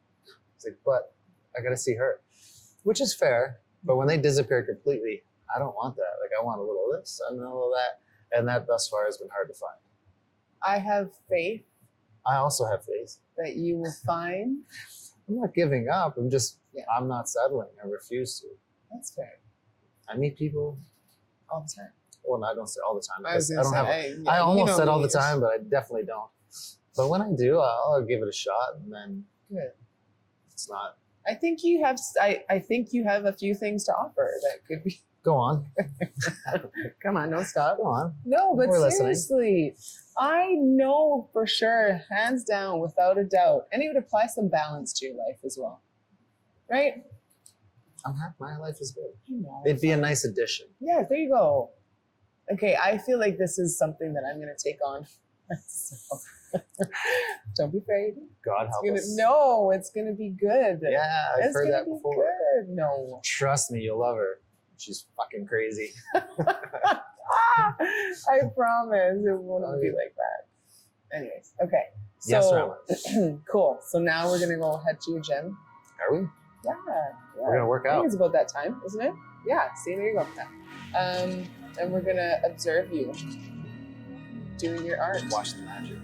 It's like, but I got to see her, which is fair. But when they disappear completely, I don't want that. Like I want a little of this and a little of that. And that thus far has been hard to find. I have faith. I also have faith that you will find. I'm not giving up. I'm not settling. I refuse to. That's fair. I meet people all the time. Well, no, I don't say all the time. I almost said all the time, but I definitely don't. But when I do, I'll give it a shot, and then it's not. I think you have. I think you have a few things to offer that could be. Go on. Come on, don't stop. Go on. No, but seriously, I know for sure, hands down, without a doubt, and it would apply some balance to your life as well, right? I'm happy. My life is good. It'd be a nice addition. Yeah, there you go. Okay, I feel like this is something that I'm going to take on. So, don't be afraid. God help us. No, it's going to be good. Yeah, I've heard that before. Good. No. Trust me, you'll love her. She's fucking crazy. I promise it won't be like that. Anyways, okay. So, yes, cool. So now we're going to go head to your gym. Are we? Yeah. We're going to work out. I think it's about that time, isn't it? Yeah. See, there you go. And we're going to observe you doing your art. Watch the magic.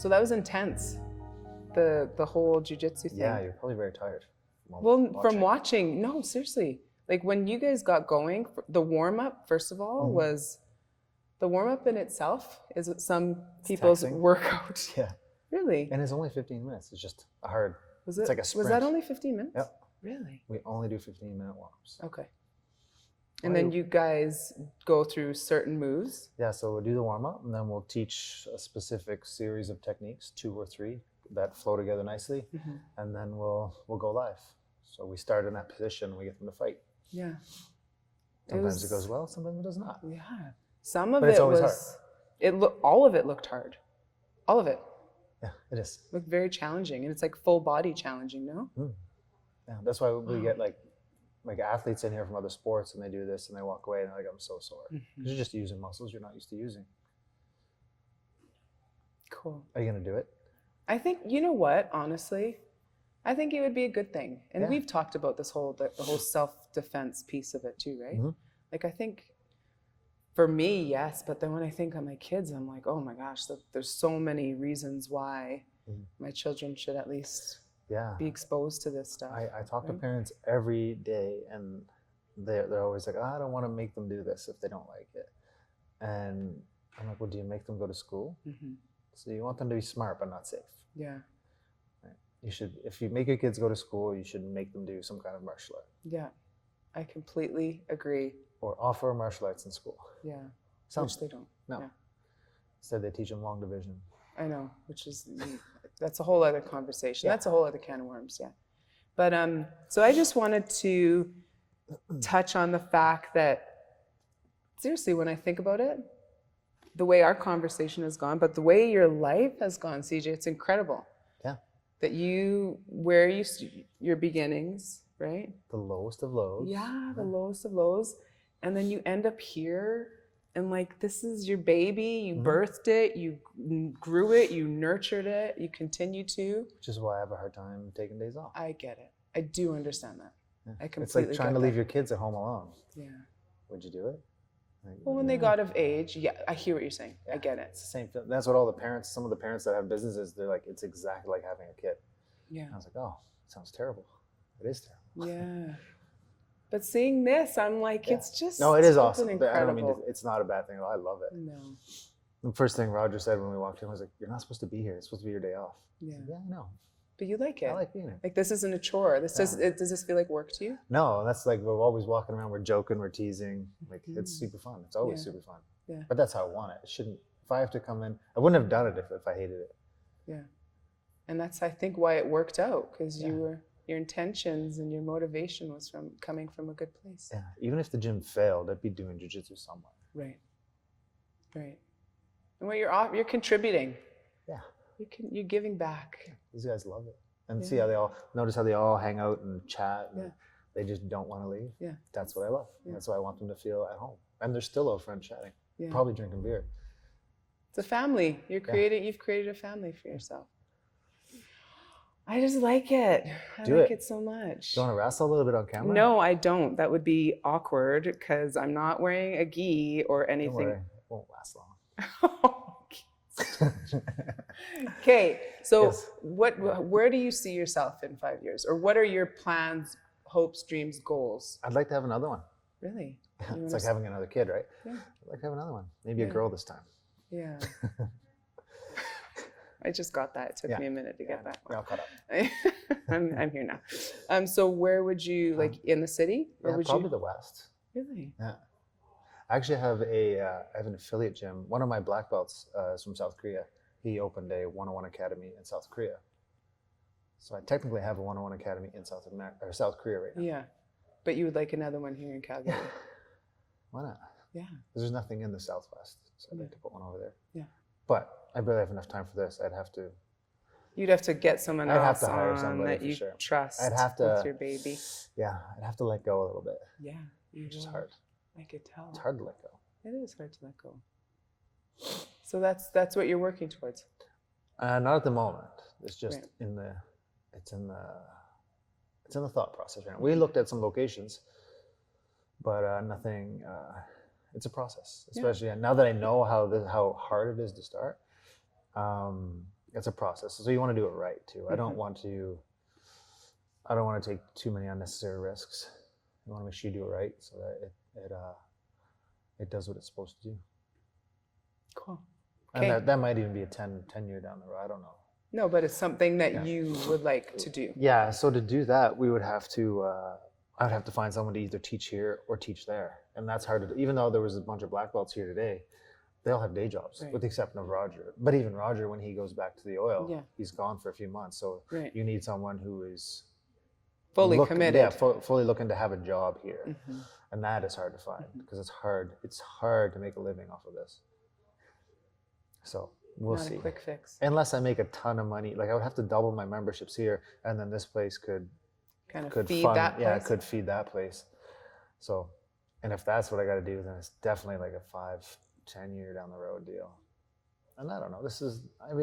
So that was intense. The whole jiu-jitsu thing. Yeah, you're probably very tired. Well, from watching, no, seriously. Like when you guys got going, the warm-up, first of all, was the warm-up in itself is some people's taxing. workout. Yeah. Really? And it's only 15 minutes. It's just hard. Was it's like a sprint. Was that only 15 minutes? Yep. Really? We only do 15-minute warm-ups. Okay. And then you guys go through certain moves. Yeah, so we'll do the warm-up, and then we'll teach a specific series of techniques, 2 or 3, that flow together nicely, and then we'll go live. So we start in that position, we get them to fight. Yeah. Sometimes it goes well, sometimes it does not. Yeah. Some of But it it's always was all of it looked hard. All of it. Yeah, it is. Looked very challenging, and it's like full body challenging, no? Yeah, that's why we get like athletes in here from other sports, and they do this and they walk away and they're like, I'm so sore. You're just using muscles you're not used to using. Cool. Are you gonna do it? I think, you know what, honestly, I think it would be a good thing. And we've talked about this whole the whole self-defense piece of it too, right? Like I think for me, yes, but then when I think of my kids, I'm like, oh my gosh, there's so many reasons why my children should at least be exposed to this stuff. I talk to parents every day, and they're always like, I don't want to make them do this if they don't like it. And I'm like, well, do you make them go to school? So you want them to be smart but not safe. Yeah. Right? You should, if you make your kids go to school, you should make them do some kind of martial art. Yeah, I completely agree. Or offer martial arts in school. Yeah, Sounds, which they don't. No. Yeah. Instead, they teach them long division. I know, which is, that's a whole other conversation. That's a whole other can of worms, yeah. But so I just wanted to touch on the fact that, seriously, when I think about it, the way our conversation has gone, but the way your life has gone, CJ, it's incredible. Yeah. That your beginnings, right? The lowest of lows. Yeah, the lowest of lows. And then you end up here, and like, this is your baby, you birthed it, you grew it, you nurtured it, you continue to. Which is why I have a hard time taking days off. I get it. I do understand that. Yeah. I completely It's like trying to get leave that. your kids at home alone. Yeah. Would you do it? Like, Well, when they got of age, yeah, I hear what you're saying. I get it. It's the same thing. That's what all the parents, some of the parents that have businesses, they're like, it's exactly like having a kid. Yeah. And I was like, oh, sounds terrible. It is terrible. Yeah. But seeing this, I'm like, it's just No, it is it's awesome. I incredible. don't mean, it's not a bad thing. I love it. No. The first thing Roger said when we walked in was like, you're not supposed to be here. It's supposed to be your day off. Yeah. I said, I know. But you like it. I like being here. Like, this isn't a chore. This does this feel like work to you? No, that's like, we're always walking around, we're joking, we're teasing. Like, it's super fun. It's always super fun. Yeah. But that's how I want it. It shouldn't, if I have to come in, I wouldn't have done it if I hated it. Yeah. And that's, I think, why it worked out, because your intentions and your motivation was coming from a good place. Yeah. Even if the gym failed, I'd be doing jiu-jitsu somewhere. Right. Right. And what you're contributing. Yeah. You're giving back. These guys love it. And see how they all, notice how they all hang out and chat. And they just don't want to leave. Yeah. That's what I love. Yeah. That's why I want them to feel at home. And they're still our friends chatting. Yeah. Probably drinking beer. It's a family. You've created a family for yourself. I just like it. I like it so much. Do you want to wrestle a little bit on camera? No, I don't. That would be awkward because I'm not wearing a gi or anything. Don't worry. It won't last long. Okay, so where do you see yourself in 5 years? Or what are your plans, hopes, dreams, goals? I'd like to have another one. Really? It's like having another kid, right? Yeah. I'd like to have another one. Maybe a girl this time. Yeah. I just got that. It took me a minute to get that. We're all caught up. I'm here now. So where would you, like, in the city? Or would probably the West. Really? Yeah. I actually have an affiliate gym. One of my black belts is from South Korea. He opened a 101 academy in South Korea. So I technically have a 101 academy in South Korea right now. Yeah. But you would like another one here in Calgary? Yeah. Why not? Yeah. Because there's nothing in the Southwest. So I'd like to put one over there. Yeah. But I barely have enough time for this. You'd have to get someone else I'd have to hire somebody that you for sure. trust I'd have to, with your baby. Yeah, I'd have to let go a little bit. Yeah. Which is hard. I could tell. It's hard to let go. It is hard to let go. So that's what you're working towards. Not at the moment. It's just in the thought process right now. We looked at some locations, but nothing. It's a process, especially now that I know how hard it is to start. it's a process. So you want to do it right too. I don't want to take too many unnecessary risks. You want to make sure you do it right so that it does what it's supposed to do. Cool. And Okay. that might even be a 10 year down the road. I don't know. No, but it's something that you would like to do. Yeah. So to do that, we would have to, I would have to find someone to either teach here or teach there. And that's hard to do. Even though there was a bunch of black belts here today, they all have day jobs, with the exception of Roger. But even Roger, when he goes back to the oil, he's gone for a few months. So you need someone who is fully committed. Yeah, fully looking to have a job here. And that is hard to find because it's hard to make a living off of this. So we'll see. Not a quick fix. Unless I make a ton of money, like I would have to double my memberships here, and then this place could feed that place. Yeah, it could feed that place. So, and if that's what I got to do, then it's definitely like a 5-10 year down the road deal. And I don't know.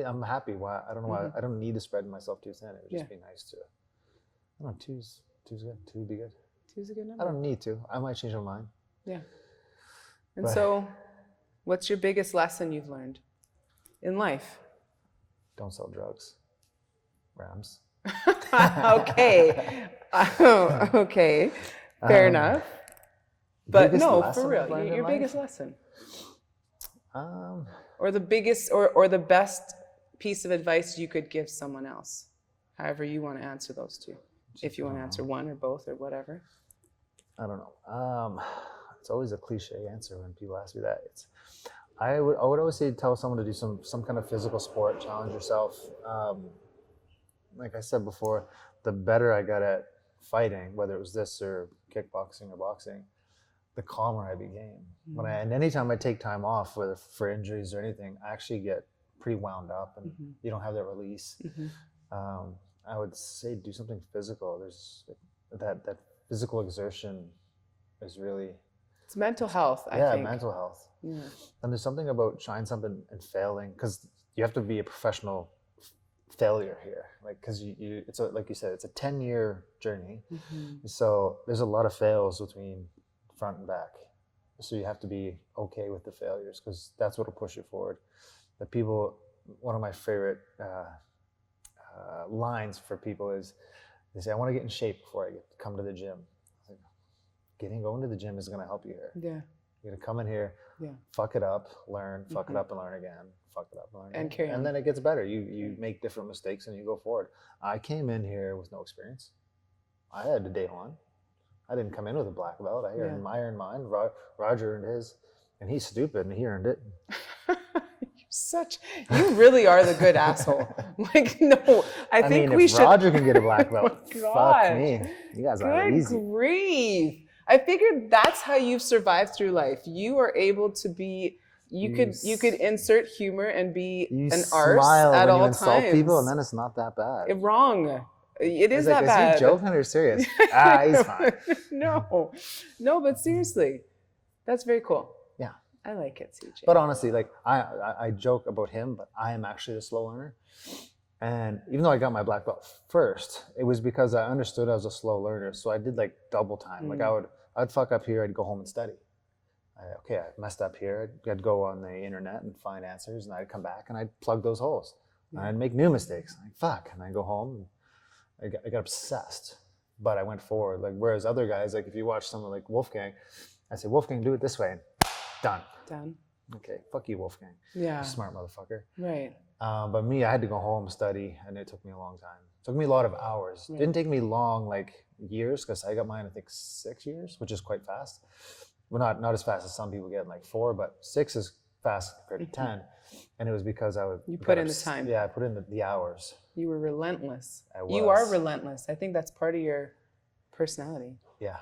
I'm happy. Why? I don't know why. I don't need to spread myself too thin. It would just be nice to. I don't know. Two's good. Two would be good. Two's a good number. I don't need to. I might change my mind. Yeah. And so, what's your biggest lesson you've learned in life? Don't sell drugs. Rams. Okay. Okay. Fair enough. But no, for real, your biggest lesson. Or the biggest or the best piece of advice you could give someone else. However you want to answer those two. If you want to answer one or both or whatever. I don't know. It's always a cliche answer when people ask me that. I would always say tell someone to do some kind of physical sport, challenge yourself. Like I said before, the better I got at fighting, whether it was this or kickboxing or boxing, the calmer I became. And anytime I take time off, whether for injuries or anything, I actually get pretty wound up, and you don't have that release. I would say do something physical. There's that physical exertion is really. It's mental health. I think. Yeah, mental health. Yeah. And there's something about trying something and failing, because you have to be a professional failure here, like because it's like you said, it's a 10-year journey. So there's a lot of fails between front and back. So you have to be okay with the failures, because that's what will push you forward. One of my favorite lines for people is they say, I want to get in shape before I come to the gym. Going to the gym is going to help you here. Yeah. You're going to come in here, fuck it up, learn, fuck it up and learn again, fuck it up and learn again. Carry on. And then it gets better. You make different mistakes and you go forward. I came in here with no experience. I had a day one. I didn't come in with a black belt. I earned mine. Roger earned his. And he's stupid and he earned it. You really are the good asshole. Like, no, I think we should. If Roger can get a black belt, oh fuck me. You guys are easy. Good grief. I figured that's how you've survived through life. You are able to be. You could insert humor and be an arse at all times. You insult people, and then it's not that bad. Wrong. It is that bad. Is he joking or serious? He's fine. No, but seriously, that's very cool. Yeah, I like it, CJ. But honestly, like I joke about him, but I am actually the slow learner. And even though I got my black belt first, it was because I understood I was a slow learner. So I did like double time. Like I'd fuck up here, I'd go home and study. I messed up here. I'd go on the internet and find answers, and I'd come back and I'd plug those holes. And I'd make new mistakes. Like fuck, and I'd go home. And I got obsessed, but I went forward. Like whereas other guys, like if you watch someone like Wolfgang, I say Wolfgang, do it this way. Done. Okay, fuck you, Wolfgang. Yeah. You smart motherfucker. Right. But me, I had to go home, study, and it took me a long time. It took me a lot of hours. Right. Didn't take me long, like years, because I got mine, I think 6 years, which is quite fast. Well, not as fast as some people get in like 4, but 6 is fast compared to 10. And it was because you put in the time. Yeah, I put in the hours. You were relentless. I was. You are relentless. I think that's part of your personality. Yeah.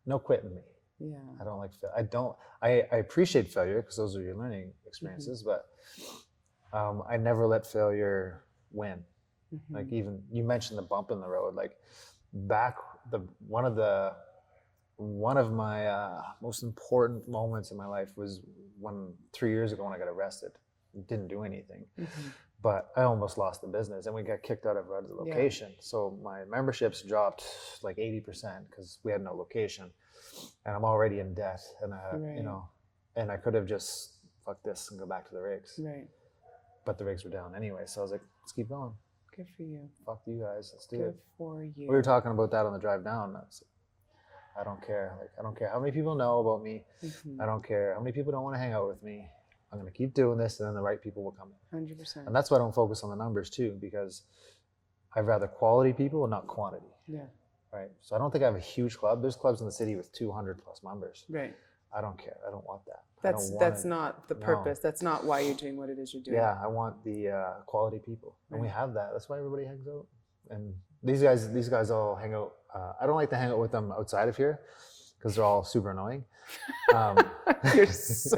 No quitting me. Yeah. I don't like failure. I appreciate failure because those are your learning experiences, but I never let failure win. Like even you mentioned the bump in the road. Like one of my most important moments in my life was 3 years ago when I got arrested. Didn't do anything, but I almost lost the business, and we got kicked out of our location. Yeah. So my memberships dropped like 80% because we had no location, and I'm already in debt, and and I could have just fuck this and go back to the rigs. Right. But the rigs were down anyway, so I was like, let's keep going. Good for you. Fuck you guys. Let's do Good it. for you. We were talking about that on the drive down. I don't care. Like, I don't care how many people know about me. Mm-hmm. I don't care how many people don't want to hang out with me. I'm going to keep doing this, and then the right people will come in. 100%. And that's why I don't focus on the numbers too, because I'd rather quality people and not quantity. Yeah. Right. So I don't think I have a huge club. There's clubs in the city with 200 plus members. Right. I don't care. I don't want that. That's not the purpose. That's not why you're doing what it is you're doing. Yeah, I want the quality people, and we have that. That's why everybody hangs out. And these guys all hang out. I don't like to hang out with them outside of here because they're all super annoying. You're so...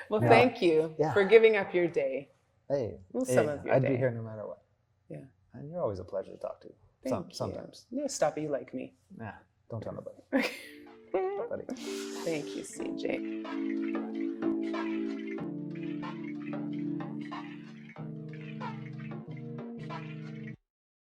Well, thank you for giving up your day. Hey, Some of your I'd day. be here no matter what. Yeah. And you're always a pleasure to talk to. Sometimes. No, stop it. You like me. Nah, don't tell nobody. Buddy. Thank you, CJ.